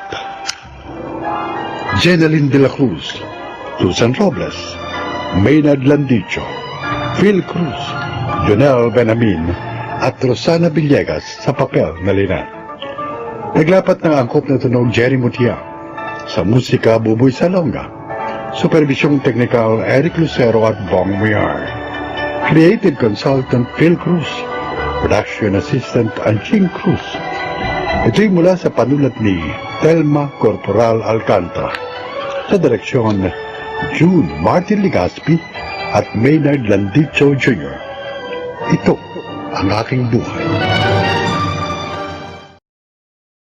Jeneline de la Cruz, Susan Robles, Maynard Landicho, Phil Cruz, Jonel Benamin at Rosana Villegas sa papel na Lynette. Naglapat ng angkop na tunog Jerry Mutia. Sa musika, Buboy Salonga. Supervisyong Technical, Eric Lucero at Bong Muyar. Creative Consultant, Phil Cruz. Production Assistant, Anching Cruz. Ito'y mula sa panulat ni Telma Corporal Alcantara. Sa direksyon, June Martin Ligaspi at Maynard Landicho Jr. Ito ang aking buhay.